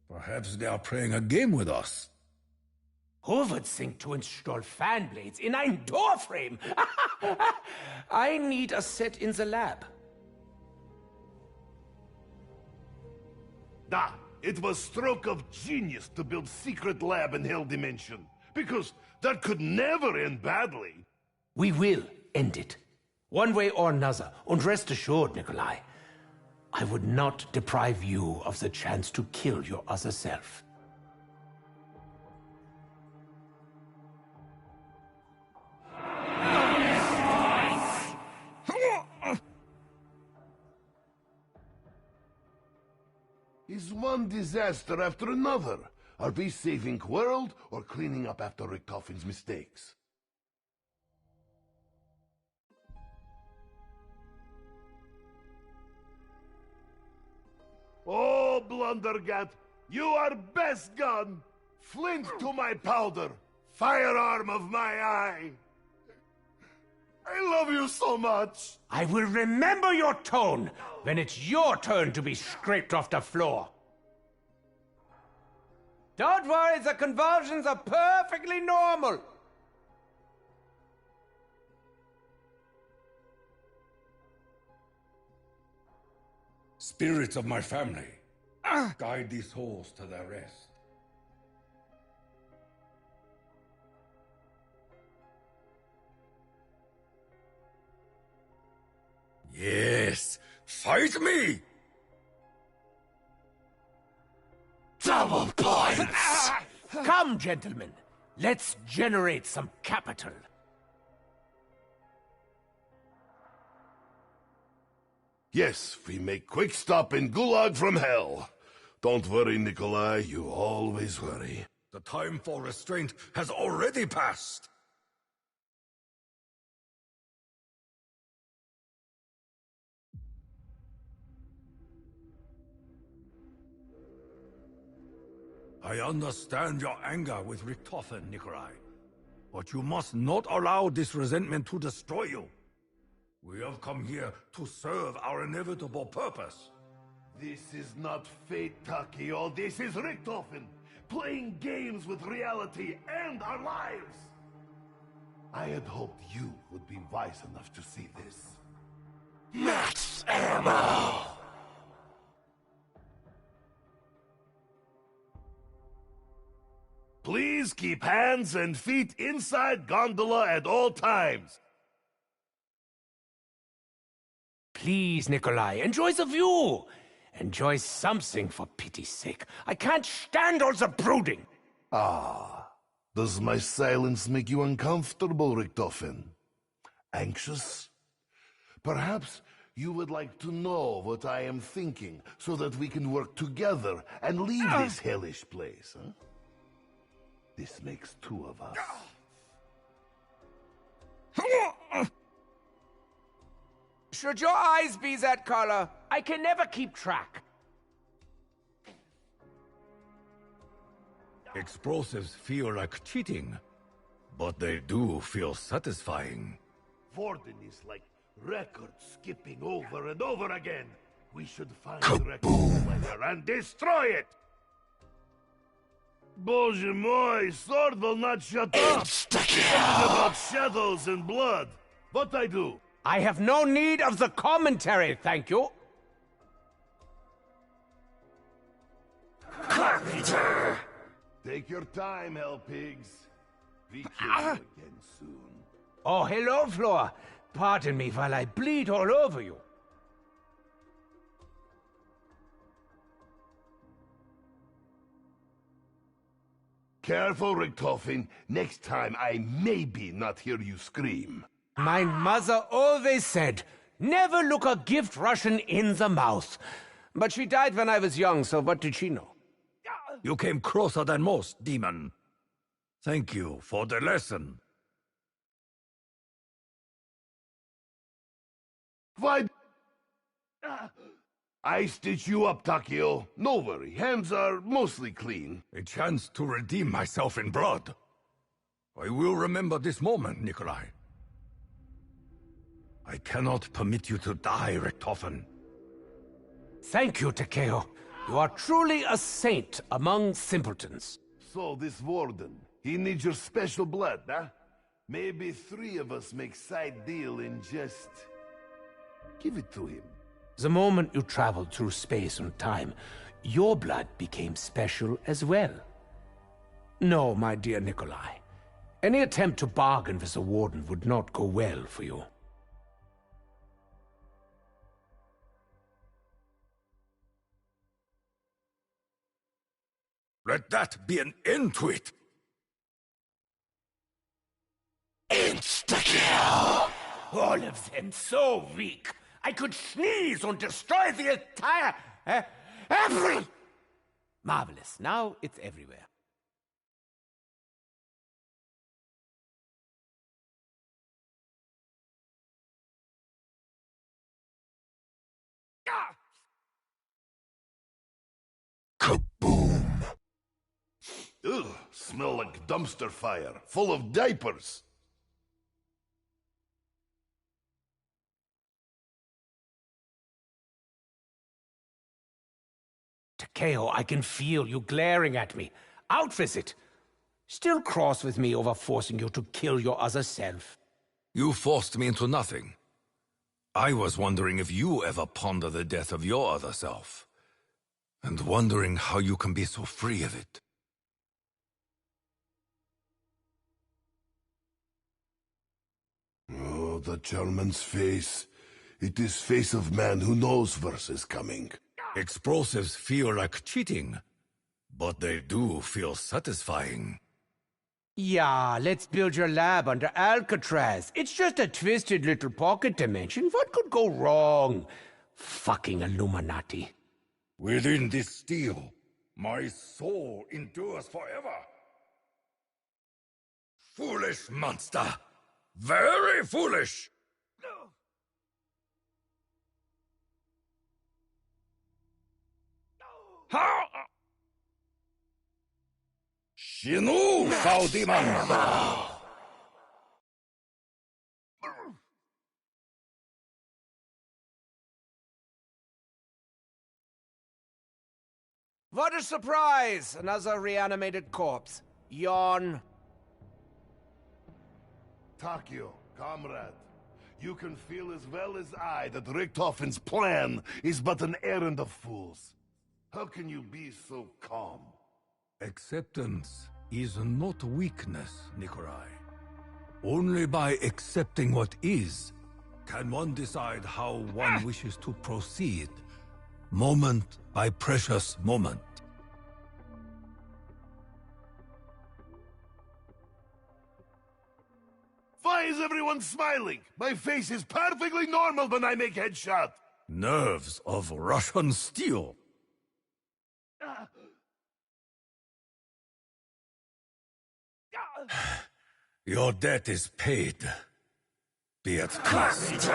[SPEAKER 3] Perhaps they are playing a game with us.
[SPEAKER 1] Who would think to install fan blades in ein doorframe? I need a set in the lab.
[SPEAKER 2] Da! It was stroke of genius to build secret lab in Hell Dimension. Because that could never end badly.
[SPEAKER 1] We will end it. One way or another. And rest assured, Nikolai, I would not deprive you of the chance to kill your other self.
[SPEAKER 2] Is one disaster after another? Are we saving world or cleaning up after Richtofen's mistakes? Oh, Blundergat, you are best gun! Flint to my powder! Firearm of my eye! I love you so much!
[SPEAKER 1] I will remember your tone when it's your turn to be scraped off the floor. Don't worry, the convulsions are perfectly normal.
[SPEAKER 3] Spirits of my family, guide these souls to their rest. Yes, fight me!
[SPEAKER 5] Double points!
[SPEAKER 1] Come, gentlemen. Let's generate some capital.
[SPEAKER 2] Yes, we make quick stop in Gulag from hell. Don't worry, Nikolai, you always worry.
[SPEAKER 3] The time for restraint has already passed. I understand your anger with Richtofen, Nikolai. But you must not allow this resentment to destroy you. We have come here to serve our inevitable purpose.
[SPEAKER 2] This is not fate, Takio. This is Richtofen, playing games with reality and our lives. I had hoped you would be wise enough to see this.
[SPEAKER 5] Max ammo!
[SPEAKER 2] Please keep hands and feet inside gondola at all times.
[SPEAKER 1] Please, Nikolai, enjoy the view. Enjoy something, for pity's sake. I can't stand all the brooding.
[SPEAKER 2] Does my silence make you uncomfortable, Richtofen? Anxious? Perhaps you would like to know what I am thinking, so that we can work together and leave this hellish place, huh? This makes two of us.
[SPEAKER 1] Should your eyes be that color? I can never keep track.
[SPEAKER 3] Explosives feel like cheating, but they do feel satisfying.
[SPEAKER 2] Warden is like record skipping over and over again. We should find the record player and destroy it! Боже мой, sword will not shut up! It's about shadows and blood. What I do?
[SPEAKER 1] I have no need of the commentary, thank you.
[SPEAKER 5] Carpenter!
[SPEAKER 2] Take your time, hell pigs. We kill you again soon.
[SPEAKER 1] Oh, hello, Floor. Pardon me while I bleed all over you.
[SPEAKER 2] Careful, Richtofen. Next time I maybe not hear you scream.
[SPEAKER 1] My mother always said, never look a gift Russian in the mouth. But she died when I was young, so what did she know?
[SPEAKER 3] You came closer than most, demon. Thank you for the lesson.
[SPEAKER 2] Why? I stitch you up, Takio. No worry, hands are mostly clean.
[SPEAKER 3] A chance to redeem myself in blood. I will remember this moment, Nikolai. I cannot permit you to die, Richtofen.
[SPEAKER 1] Thank you, Takeo. You are truly a saint among simpletons.
[SPEAKER 2] So this warden, he needs your special blood, huh? Maybe three of us make side deal and just give it to him.
[SPEAKER 1] The moment you traveled through space and time, your blood became special as well. No, my dear Nikolai. Any attempt to bargain with the warden would not go well for you.
[SPEAKER 3] Let that be an end to it!
[SPEAKER 5] Insta-kill!
[SPEAKER 1] All of them so weak. I could sneeze and destroy the entire... every... Marvelous. Now it's everywhere.
[SPEAKER 5] Kaboom!
[SPEAKER 2] Ugh, smell like dumpster fire, full of diapers.
[SPEAKER 1] Takeo, I can feel you glaring at me. Out with it. Still cross with me over forcing you to kill your other self.
[SPEAKER 3] You forced me into nothing. I was wondering if you ever ponder the death of your other self. And wondering how you can be so free of it.
[SPEAKER 2] Oh, the German's face. It is face of man who knows worse is coming.
[SPEAKER 3] Explosives feel like cheating, but they do feel satisfying.
[SPEAKER 1] Yeah, let's build your lab under Alcatraz. It's just a twisted little pocket dimension. What could go wrong? Fucking Illuminati.
[SPEAKER 3] Within this steel, my soul endures forever. Foolish monster! Very foolish! Ha! Shinu, foul demon!
[SPEAKER 1] What a surprise! Another reanimated corpse. Yawn.
[SPEAKER 2] Takio, comrade. You can feel as well as I that Richthofen's plan is but an errand of fools. How can you be so calm?
[SPEAKER 3] Acceptance is not weakness, Nikolai. Only by accepting what is, can one decide how one wishes to proceed, moment by precious moment.
[SPEAKER 2] Why is everyone smiling? My face is perfectly normal when I make headshot.
[SPEAKER 3] Nerves of Russian steel. Your debt is paid. Be at peace.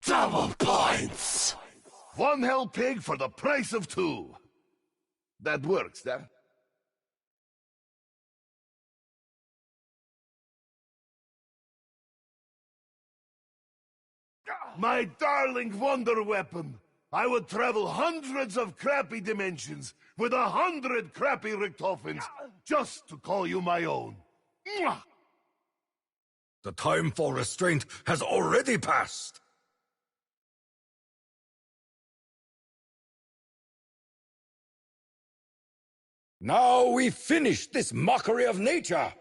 [SPEAKER 5] Double points!
[SPEAKER 2] One hell pig for the price of two. That works, there. My darling wonder weapon! I would travel hundreds of crappy dimensions with 100 crappy Richthofens just to call you my own. Mwah!
[SPEAKER 3] The time for restraint has already passed. Now we finish this mockery of nature!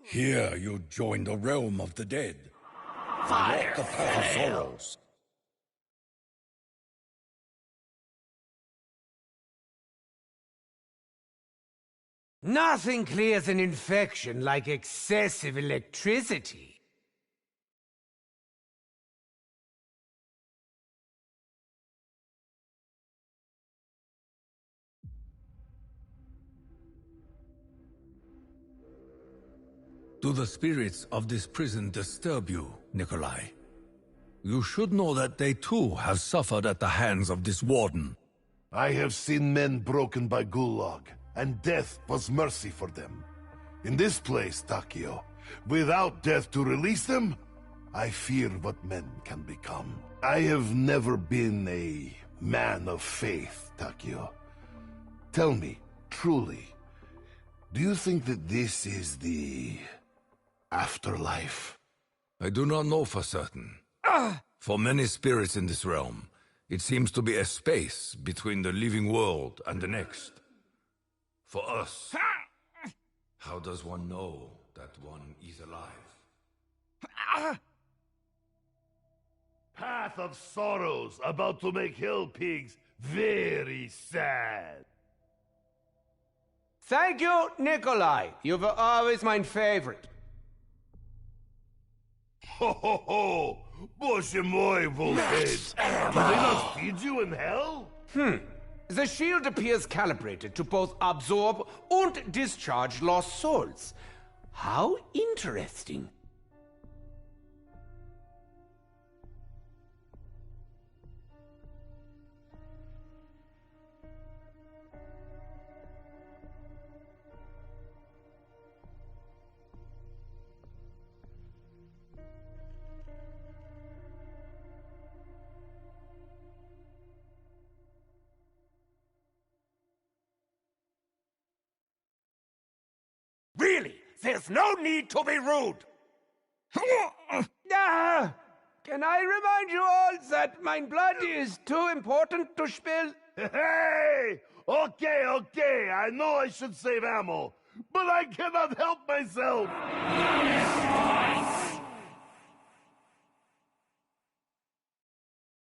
[SPEAKER 3] Here you join the realm of the dead.
[SPEAKER 5] Fire!
[SPEAKER 3] The path of sorrows.
[SPEAKER 1] Nothing clears an infection like excessive electricity.
[SPEAKER 3] Do the spirits of this prison disturb you, Nikolai? You should know that they too have suffered at the hands of this warden.
[SPEAKER 2] I have seen men broken by Gulag, and death was mercy for them. In this place, Takio, without death to release them, I fear what men can become. I have never been a man of faith, Takio. Tell me, truly, do you think that this is the afterlife?
[SPEAKER 3] I do not know for certain. For many spirits in this realm, it seems to be a space between the living world and the next. For us, how does one know that one is alive?
[SPEAKER 2] Path of sorrows about to make hill pigs very sad.
[SPEAKER 1] Thank you, Nikolai. You were always my favorite.
[SPEAKER 2] Ho ho ho! Bosche moi, Wolfhead! Do they not feed you in hell?
[SPEAKER 1] The shield appears calibrated to both absorb and discharge lost souls. How interesting. There's no need to be rude! Can I remind you all that my blood is too important to spill?
[SPEAKER 2] Hey! Okay, I know I should save ammo, but I cannot help myself!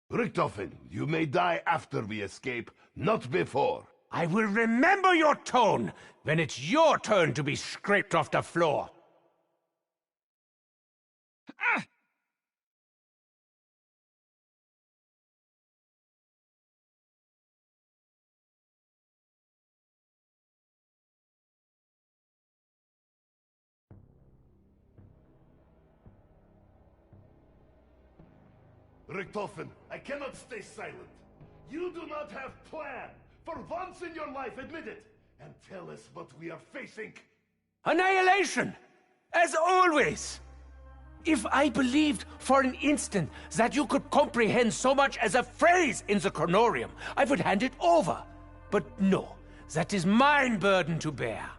[SPEAKER 2] Richtofen, you may die after we escape, not before.
[SPEAKER 1] I will remember your tone when it's your turn to be scraped off the floor.
[SPEAKER 2] Richtofen, I cannot stay silent. You do not have plan. For once in your life, admit it. And tell us what we are facing.
[SPEAKER 1] Annihilation! As always! If I believed for an instant that you could comprehend so much as a phrase in the Chronorium, I would hand it over. But no, that is mine burden to bear.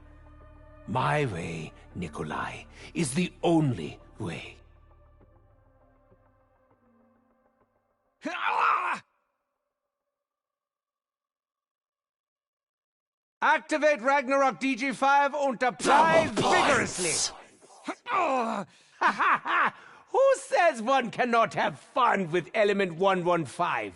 [SPEAKER 1] My way, Nikolai, is the only way. Activate Ragnarok DG5 und apply vigorously. Who says one cannot have fun with element 115?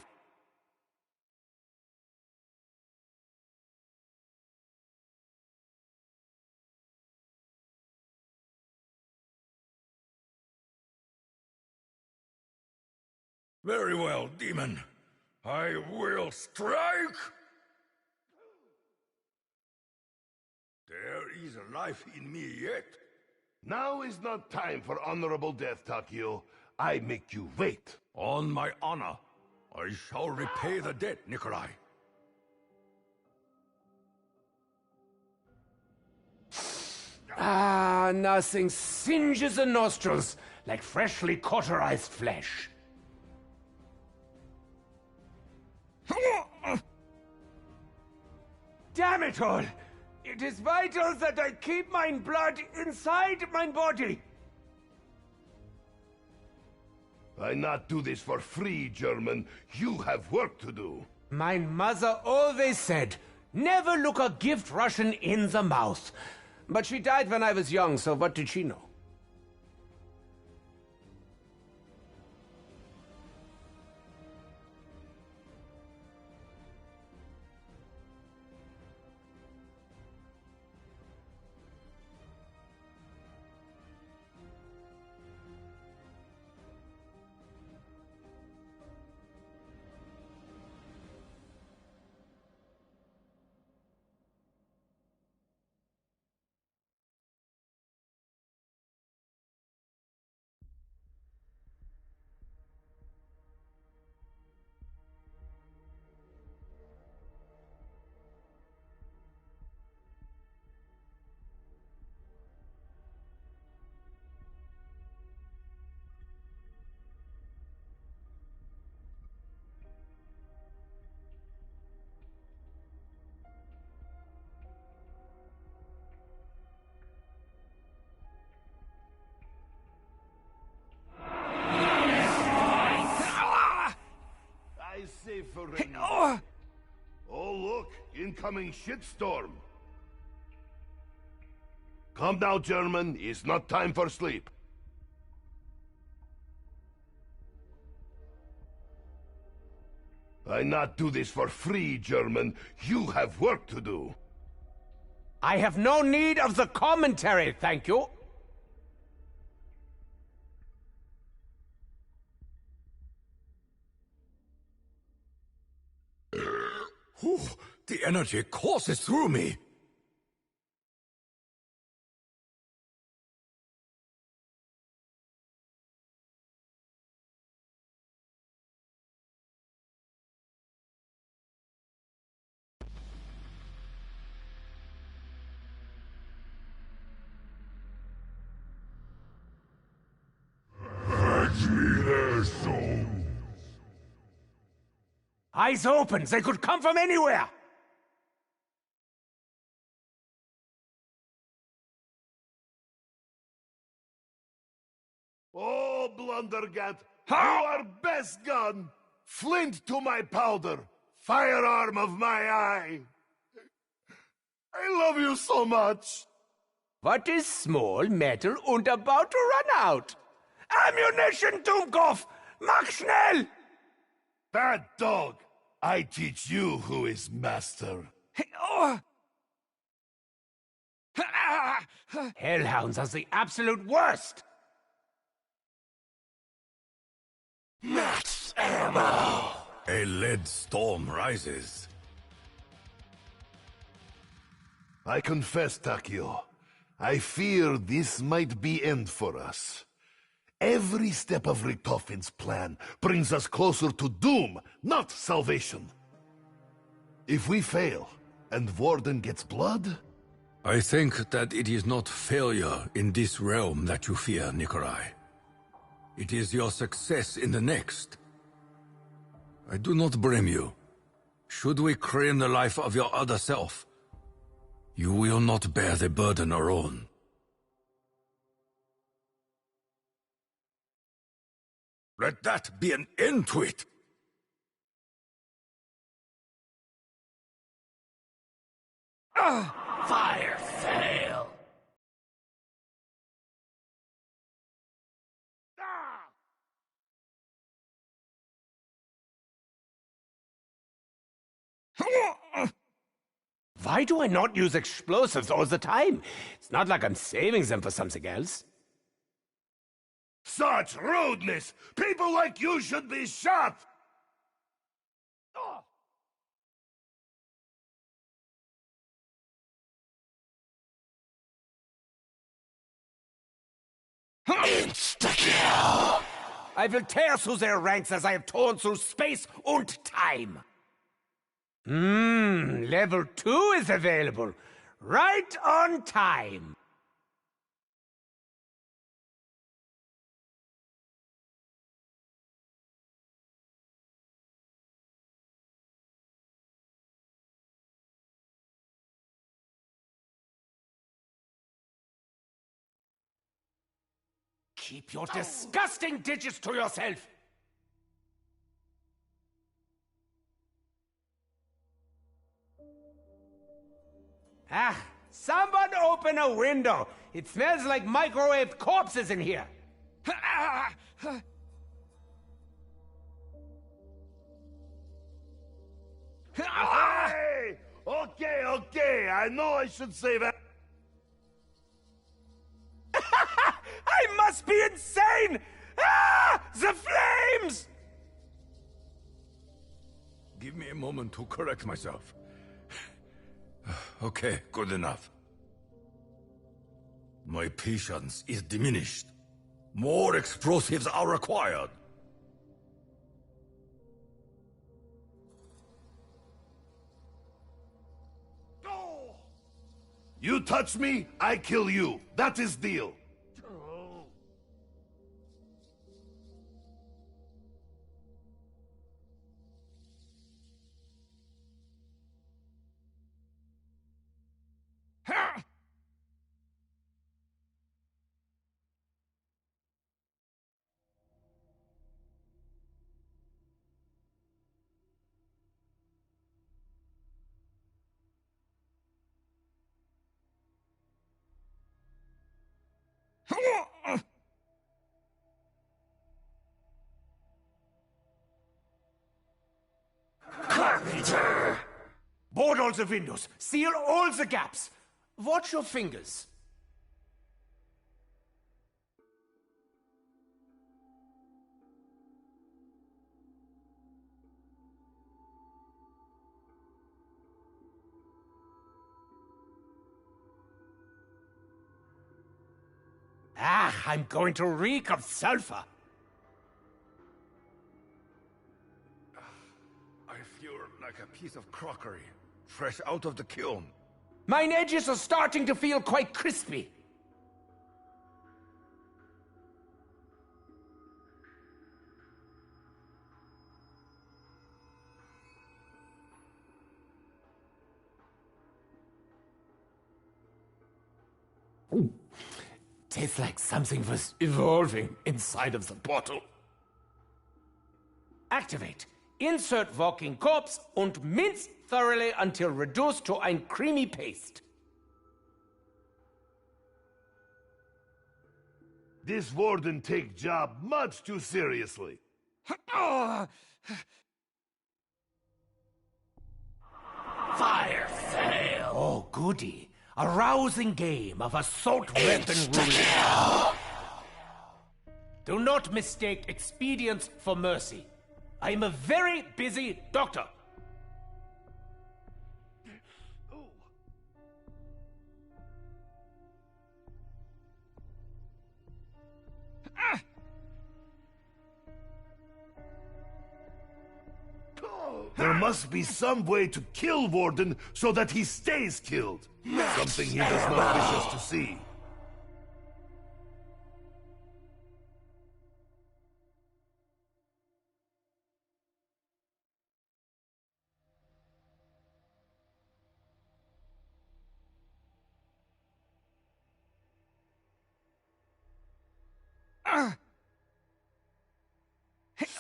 [SPEAKER 3] Very well, demon. I will strike! There is life in me yet.
[SPEAKER 2] Now is not time for honorable death, Takio. I make you wait.
[SPEAKER 3] On my honor, I shall repay the debt, Nikolai.
[SPEAKER 1] Ah, nothing singes the nostrils like freshly cauterized flesh. Damn it all! It is vital that I keep mine blood inside mine body.
[SPEAKER 2] I not do this for free, German. You have work to do.
[SPEAKER 1] Mine mother always said, never look a gift Russian in the mouth. But she died when I was young, so what did she know?
[SPEAKER 2] For rain. Oh, look! Incoming shitstorm! Come now, German. It's not time for sleep. I not do this for free, German. You have work to do.
[SPEAKER 1] I have no need of the commentary, thank you.
[SPEAKER 3] The energy courses through me.
[SPEAKER 1] Eyes open, they could come from anywhere!
[SPEAKER 2] Oh, Blundergat, you are best gun! Flint to my powder, firearm of my eye! I love you so much!
[SPEAKER 1] What is small, metal und about to run out? Ammunition, Dummkopf! Mach schnell!
[SPEAKER 2] Bad dog! I teach you who is master.
[SPEAKER 1] Hellhounds are the absolute worst!
[SPEAKER 5] Max ammo!
[SPEAKER 3] A lead storm rises.
[SPEAKER 2] I confess, Takio, I fear this might be end for us. Every step of Richtofen's plan brings us closer to doom, not salvation. If we fail, and Warden gets blood...
[SPEAKER 3] I think that it is not failure in this realm that you fear, Nikolai. It is your success in the next. I do not blame you. Should we claim the life of your other self, you will not bear the burden alone. Let that be an end to it!
[SPEAKER 5] Fire fail!
[SPEAKER 1] Why do I not use explosives all the time? It's not like I'm saving them for something else.
[SPEAKER 2] Such rudeness! People like you should be shot!
[SPEAKER 5] Insta-kill!
[SPEAKER 1] I will tear through their ranks as I have torn through space and time. Level 2 is available. Right on time. Keep your disgusting digits to yourself. Someone open a window. It smells like microwaved corpses in here.
[SPEAKER 2] Hey! Okay, I know I should say that.
[SPEAKER 1] I must be insane! The flames!
[SPEAKER 3] Give me a moment to correct myself. Okay, good enough. My patience is diminished. More explosives are required.
[SPEAKER 2] You touch me, I kill you. That is deal.
[SPEAKER 5] Carpenter!
[SPEAKER 1] Board all the windows. Seal all the gaps. Watch your fingers. I'm going to reek of sulfur.
[SPEAKER 3] I feel like a piece of crockery, fresh out of the kiln.
[SPEAKER 1] Mine edges are starting to feel quite crispy. Tastes like something was evolving inside of the bottle. Activate. Insert walking corpse und mince thoroughly until reduced to ein creamy paste.
[SPEAKER 2] This warden take job much too seriously.
[SPEAKER 5] Fire sale!
[SPEAKER 1] Oh, goody. A rousing game of assault weapon roulette. Do not mistake expedience for mercy. I am a very busy doctor.
[SPEAKER 2] There must be some way to kill Warden so that he stays killed. Something he does not wish us to see.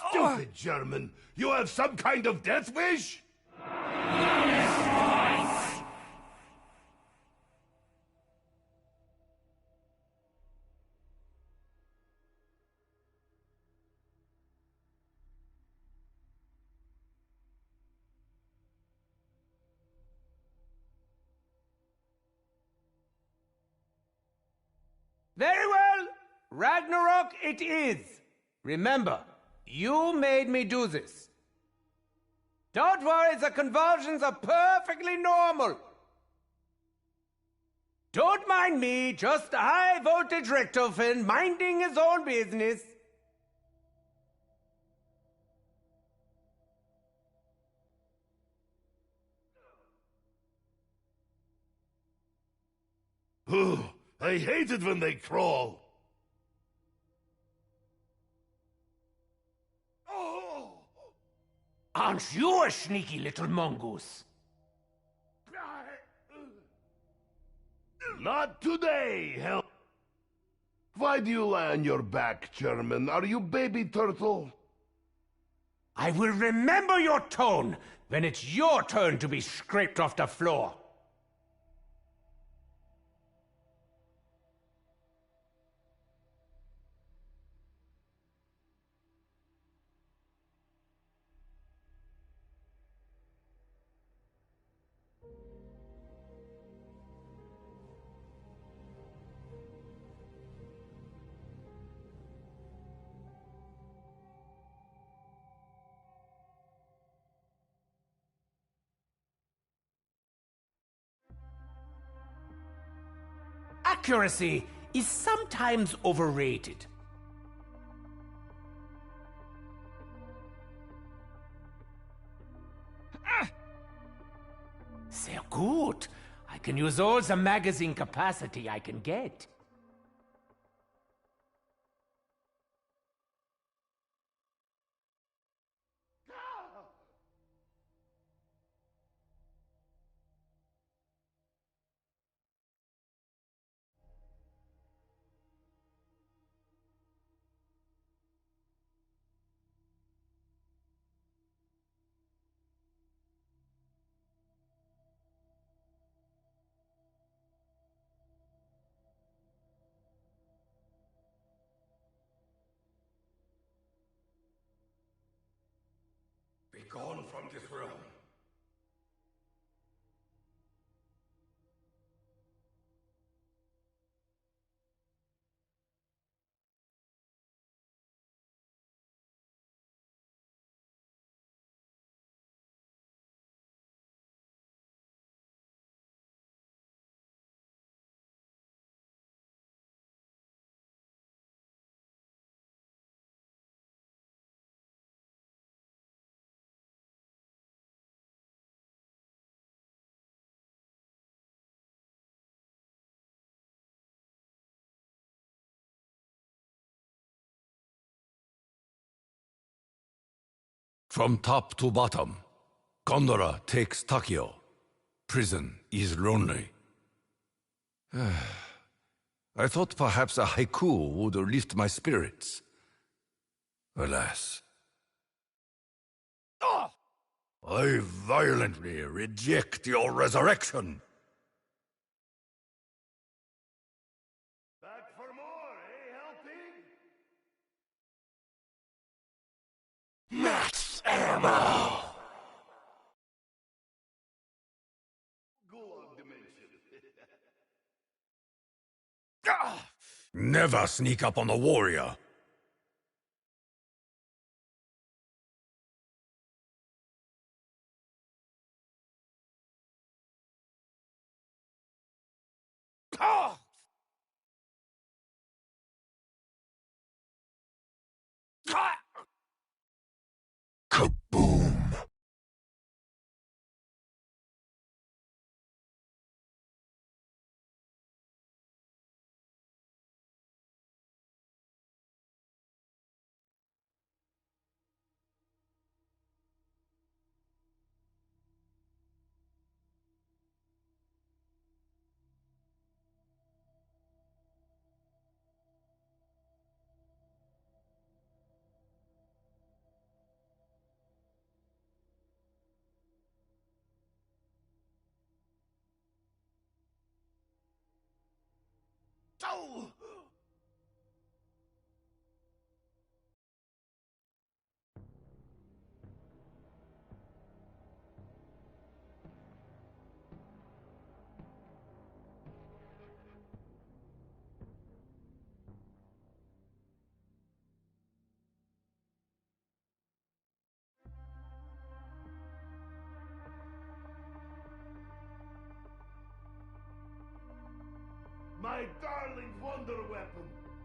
[SPEAKER 2] Stupid German! You have some kind of death wish?
[SPEAKER 1] Very well. Ragnarok it is. Remember, you made me do this. Don't worry, the convulsions are perfectly normal. Don't mind me, just a high-voltage Richtofen minding his own business.
[SPEAKER 2] I hate it when they crawl.
[SPEAKER 1] Aren't you a sneaky little mongoose?
[SPEAKER 2] Not today, hell. Why do you lie on your back, German? Are you baby turtle?
[SPEAKER 1] I will remember your tone when it's your turn to be scraped off the floor. Accuracy is sometimes overrated. Sehr gut. I can use all the magazine capacity I can get.
[SPEAKER 3] Be gone from this realm. From top to bottom, Gondora takes Takio. Prison is lonely. I thought perhaps a haiku would lift my spirits. Alas. I violently reject your resurrection.
[SPEAKER 2] Back for more, helping?
[SPEAKER 5] Max ammo!
[SPEAKER 2] Gulag dimension.
[SPEAKER 3] Never sneak up on the warrior.
[SPEAKER 5] Kaboom! Oh!
[SPEAKER 2] My darling wonder weapon.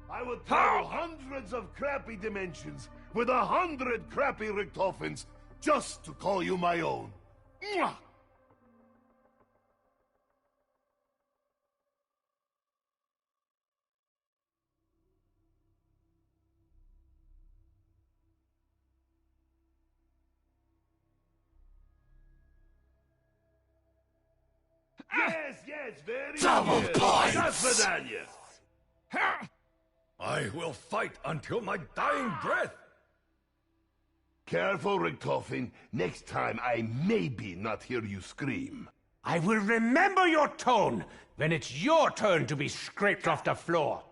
[SPEAKER 2] I would travel hundreds of crappy dimensions with 100 crappy Richtophens just to call you my own. Mwah! Yes, very
[SPEAKER 5] Double
[SPEAKER 2] good.
[SPEAKER 5] points!
[SPEAKER 2] That's Vidania.
[SPEAKER 3] I will fight until my dying breath.
[SPEAKER 2] Careful, Richthofen. Next time I maybe not hear you scream.
[SPEAKER 1] I will remember your tone when it's your turn to be scraped off the floor.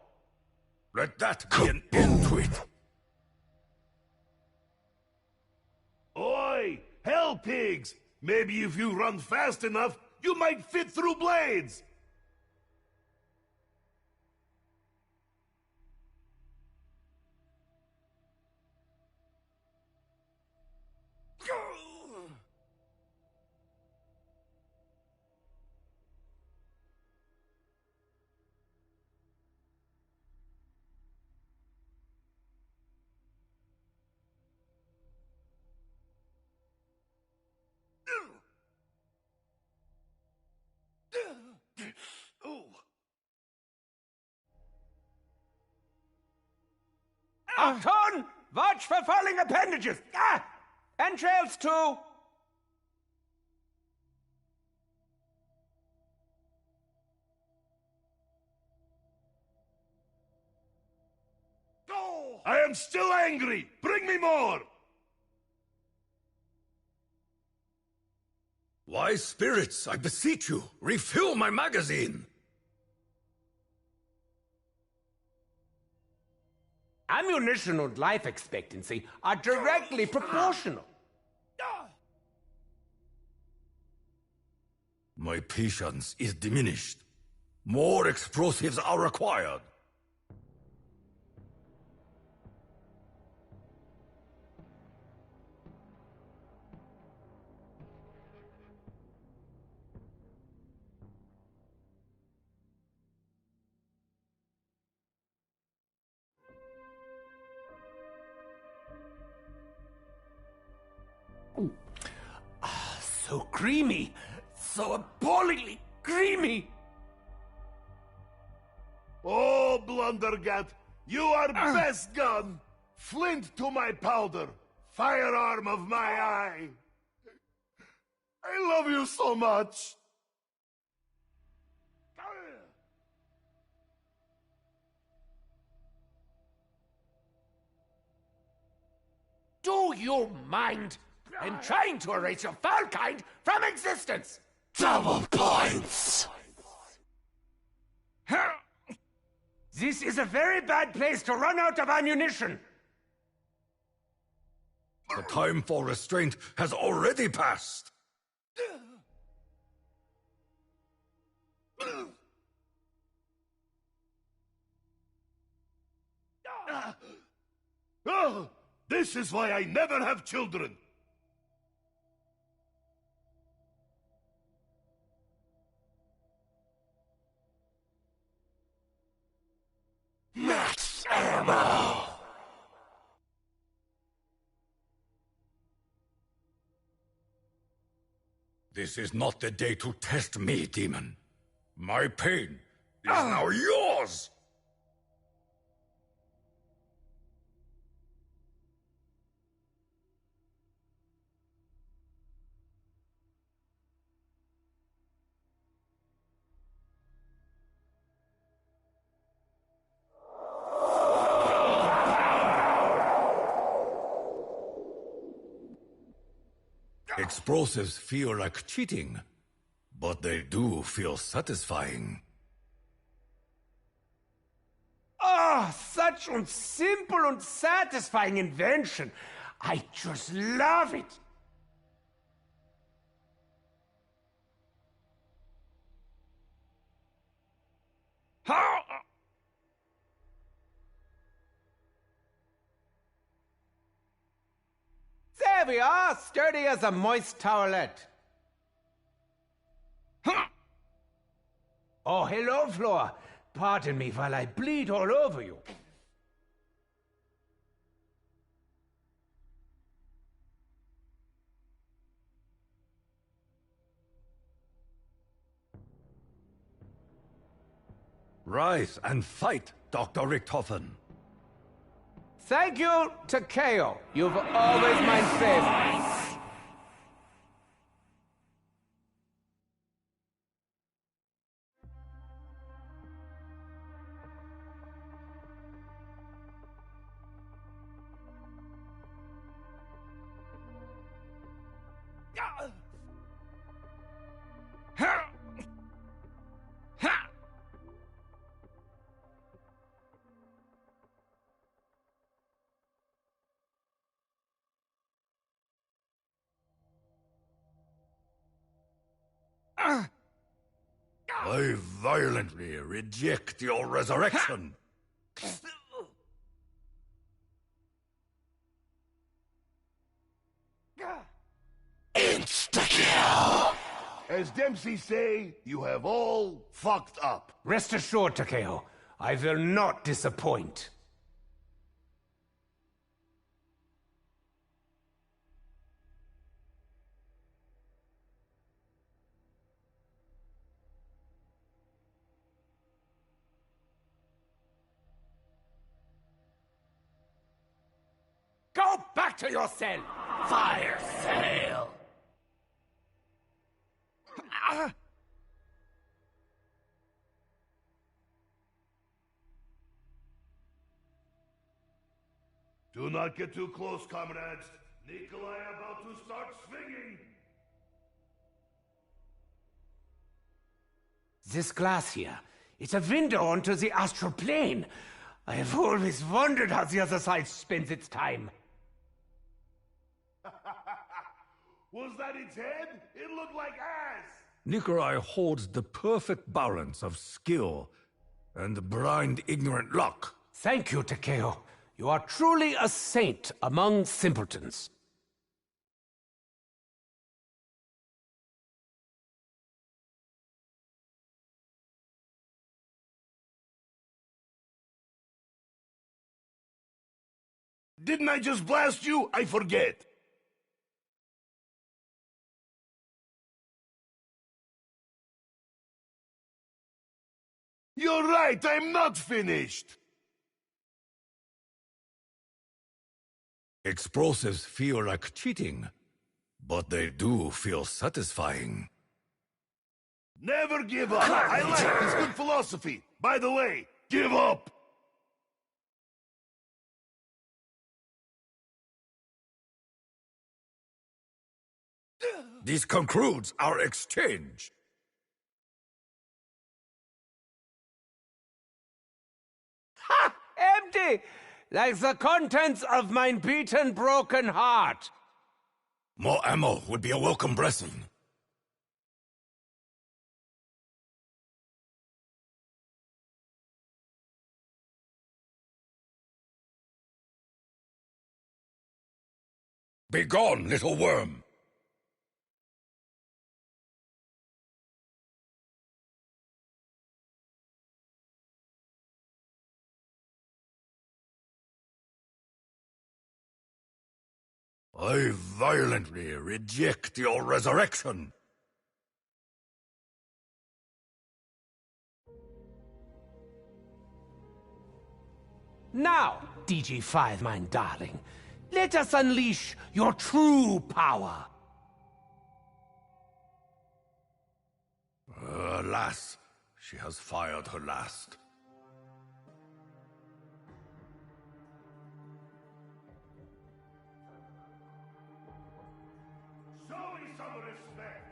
[SPEAKER 3] Let that be an end to it.
[SPEAKER 2] Oi! Hell pigs! Maybe if you run fast enough, you might fit through blades!
[SPEAKER 1] Achtung! Watch for falling appendages! Ah! Entrails too!
[SPEAKER 2] I am still angry! Bring me more!
[SPEAKER 3] Wise spirits, I beseech you, refill my magazine.
[SPEAKER 1] Ammunition and life expectancy are directly proportional.
[SPEAKER 3] My patience is diminished. More explosives are required.
[SPEAKER 1] So creamy! So appallingly creamy!
[SPEAKER 2] Oh, Blundergat, you are best gun! Flint to my powder, firearm of my eye! I love you so much!
[SPEAKER 1] you mind? I'm trying to erase your foul kind from existence!
[SPEAKER 5] Double points!
[SPEAKER 1] This is a very bad place to run out of ammunition!
[SPEAKER 3] The time for restraint has already passed.
[SPEAKER 2] Oh, this is why I never have children!
[SPEAKER 5] Max ammo!
[SPEAKER 3] This is not the day to test me, demon. My pain is now yours! Explosives feel like cheating, but they do feel satisfying.
[SPEAKER 1] Ah, such a simple and satisfying invention. I just love it. There we are, sturdy as a moist towelette. Oh, hello, Flora. Pardon me while I bleed all over you.
[SPEAKER 3] Rise and fight, Dr. Richthofen.
[SPEAKER 1] Thank you, Takeo. You've always my favor.
[SPEAKER 3] I violently reject your resurrection.
[SPEAKER 5] Insta-kill!
[SPEAKER 2] As Dempsey say, you have all fucked up.
[SPEAKER 1] Rest assured, Takeo, I will not disappoint. Go back to your cell!
[SPEAKER 5] Fire sale!
[SPEAKER 2] Do not get too close, comrades. Nikolai about to start swinging.
[SPEAKER 1] This glass here, it's a window onto the astral plane. I have always wondered how the other side spends its time.
[SPEAKER 2] Was that its head? It looked like ass.
[SPEAKER 3] Nikolai holds the perfect balance of skill and blind ignorant luck.
[SPEAKER 1] Thank you, Takeo. You are truly a saint among simpletons.
[SPEAKER 2] Didn't I just blast you? I forget. You're right, I'm not finished.
[SPEAKER 3] Explosives feel like cheating, but they do feel satisfying.
[SPEAKER 2] Never give up. I like this good philosophy. By the way, give up.
[SPEAKER 3] This concludes our exchange.
[SPEAKER 1] Ha! Empty! Like the contents of mine beaten, broken heart.
[SPEAKER 3] More ammo would be a welcome blessing. Begone, little worm! I violently reject your resurrection!
[SPEAKER 1] Now, DG5, mine darling, let us unleash your true power.
[SPEAKER 3] Alas, she has fired her last.
[SPEAKER 2] Show me some respect.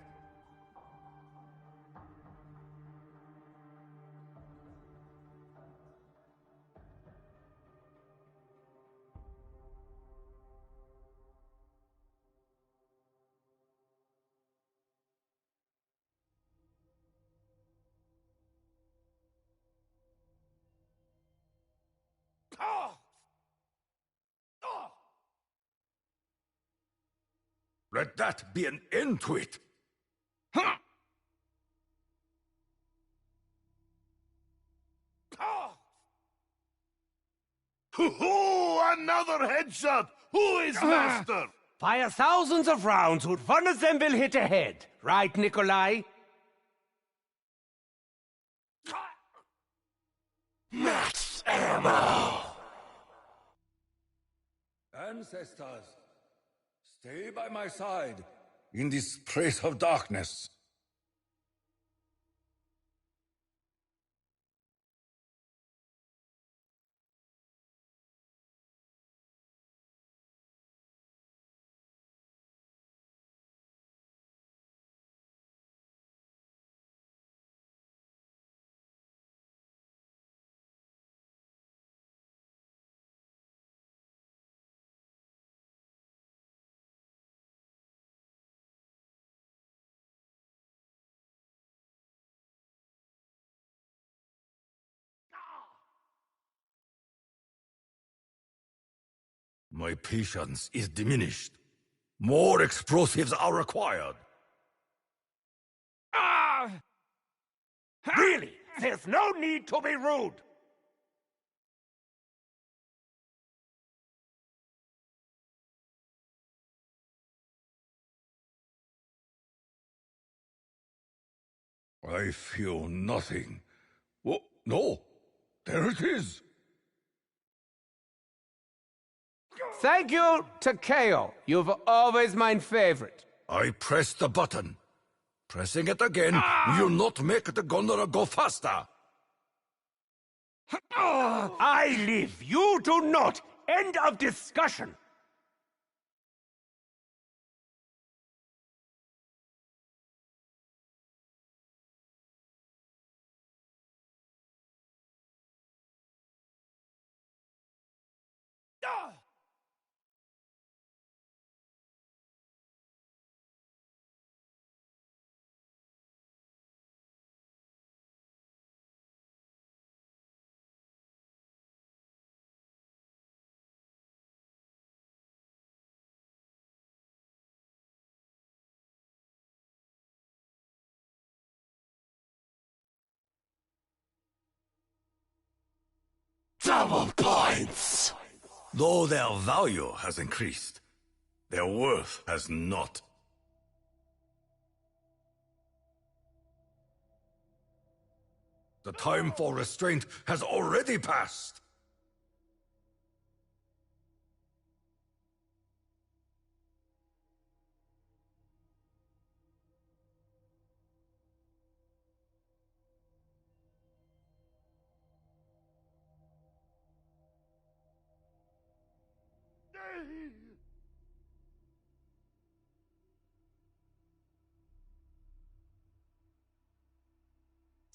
[SPEAKER 3] Let that be an end to it!
[SPEAKER 2] Hoo-hoo! Another headshot! Who is master?
[SPEAKER 1] Fire thousands of rounds, but one of them will hit ahead. Right, Nikolai?
[SPEAKER 5] Max ammo.
[SPEAKER 3] Ancestors, stay by my side in this place of darkness. My patience is diminished. More explosives are required.
[SPEAKER 1] Really? There's no need to be rude.
[SPEAKER 3] I feel nothing. Oh, no! There it is!
[SPEAKER 1] Thank you, Takeo. You've always my favorite.
[SPEAKER 3] I pressed the button. Pressing it again will not make the gondola go faster.
[SPEAKER 1] I live. You do not. End of discussion.
[SPEAKER 5] Double points.
[SPEAKER 3] Though their value has increased, their worth has not. The time for restraint has already passed.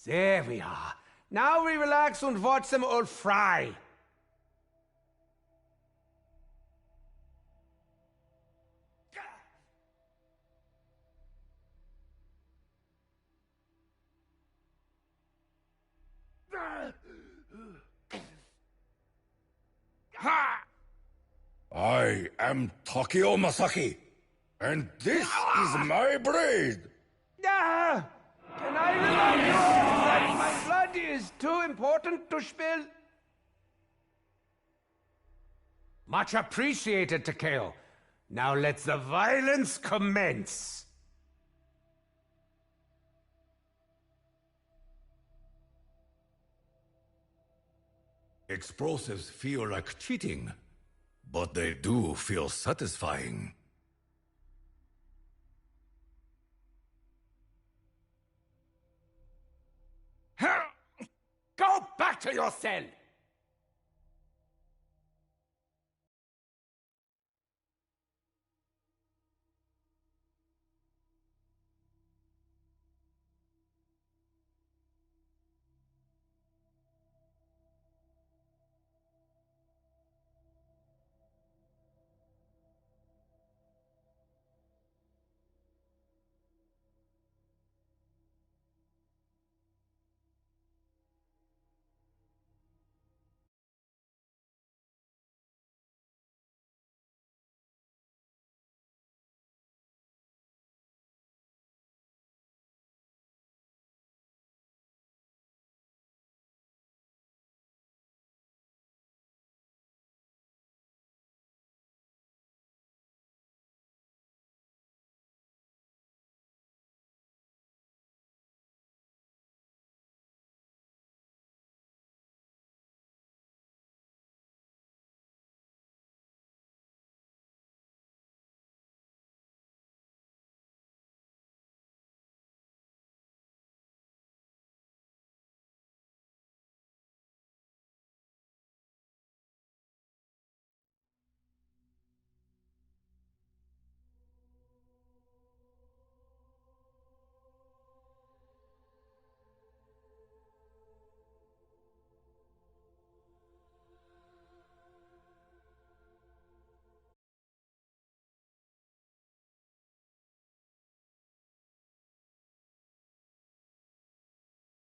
[SPEAKER 1] There we are. Now we relax and watch them all fry.
[SPEAKER 3] I am Takeo Masaki, and this is my blade!
[SPEAKER 1] Ah! Can I remind you that my blood is too important to spill? Much appreciated, Takeo. Now let the violence commence.
[SPEAKER 3] Explosives feel like cheating, but they do feel satisfying.
[SPEAKER 1] Go back to your cell!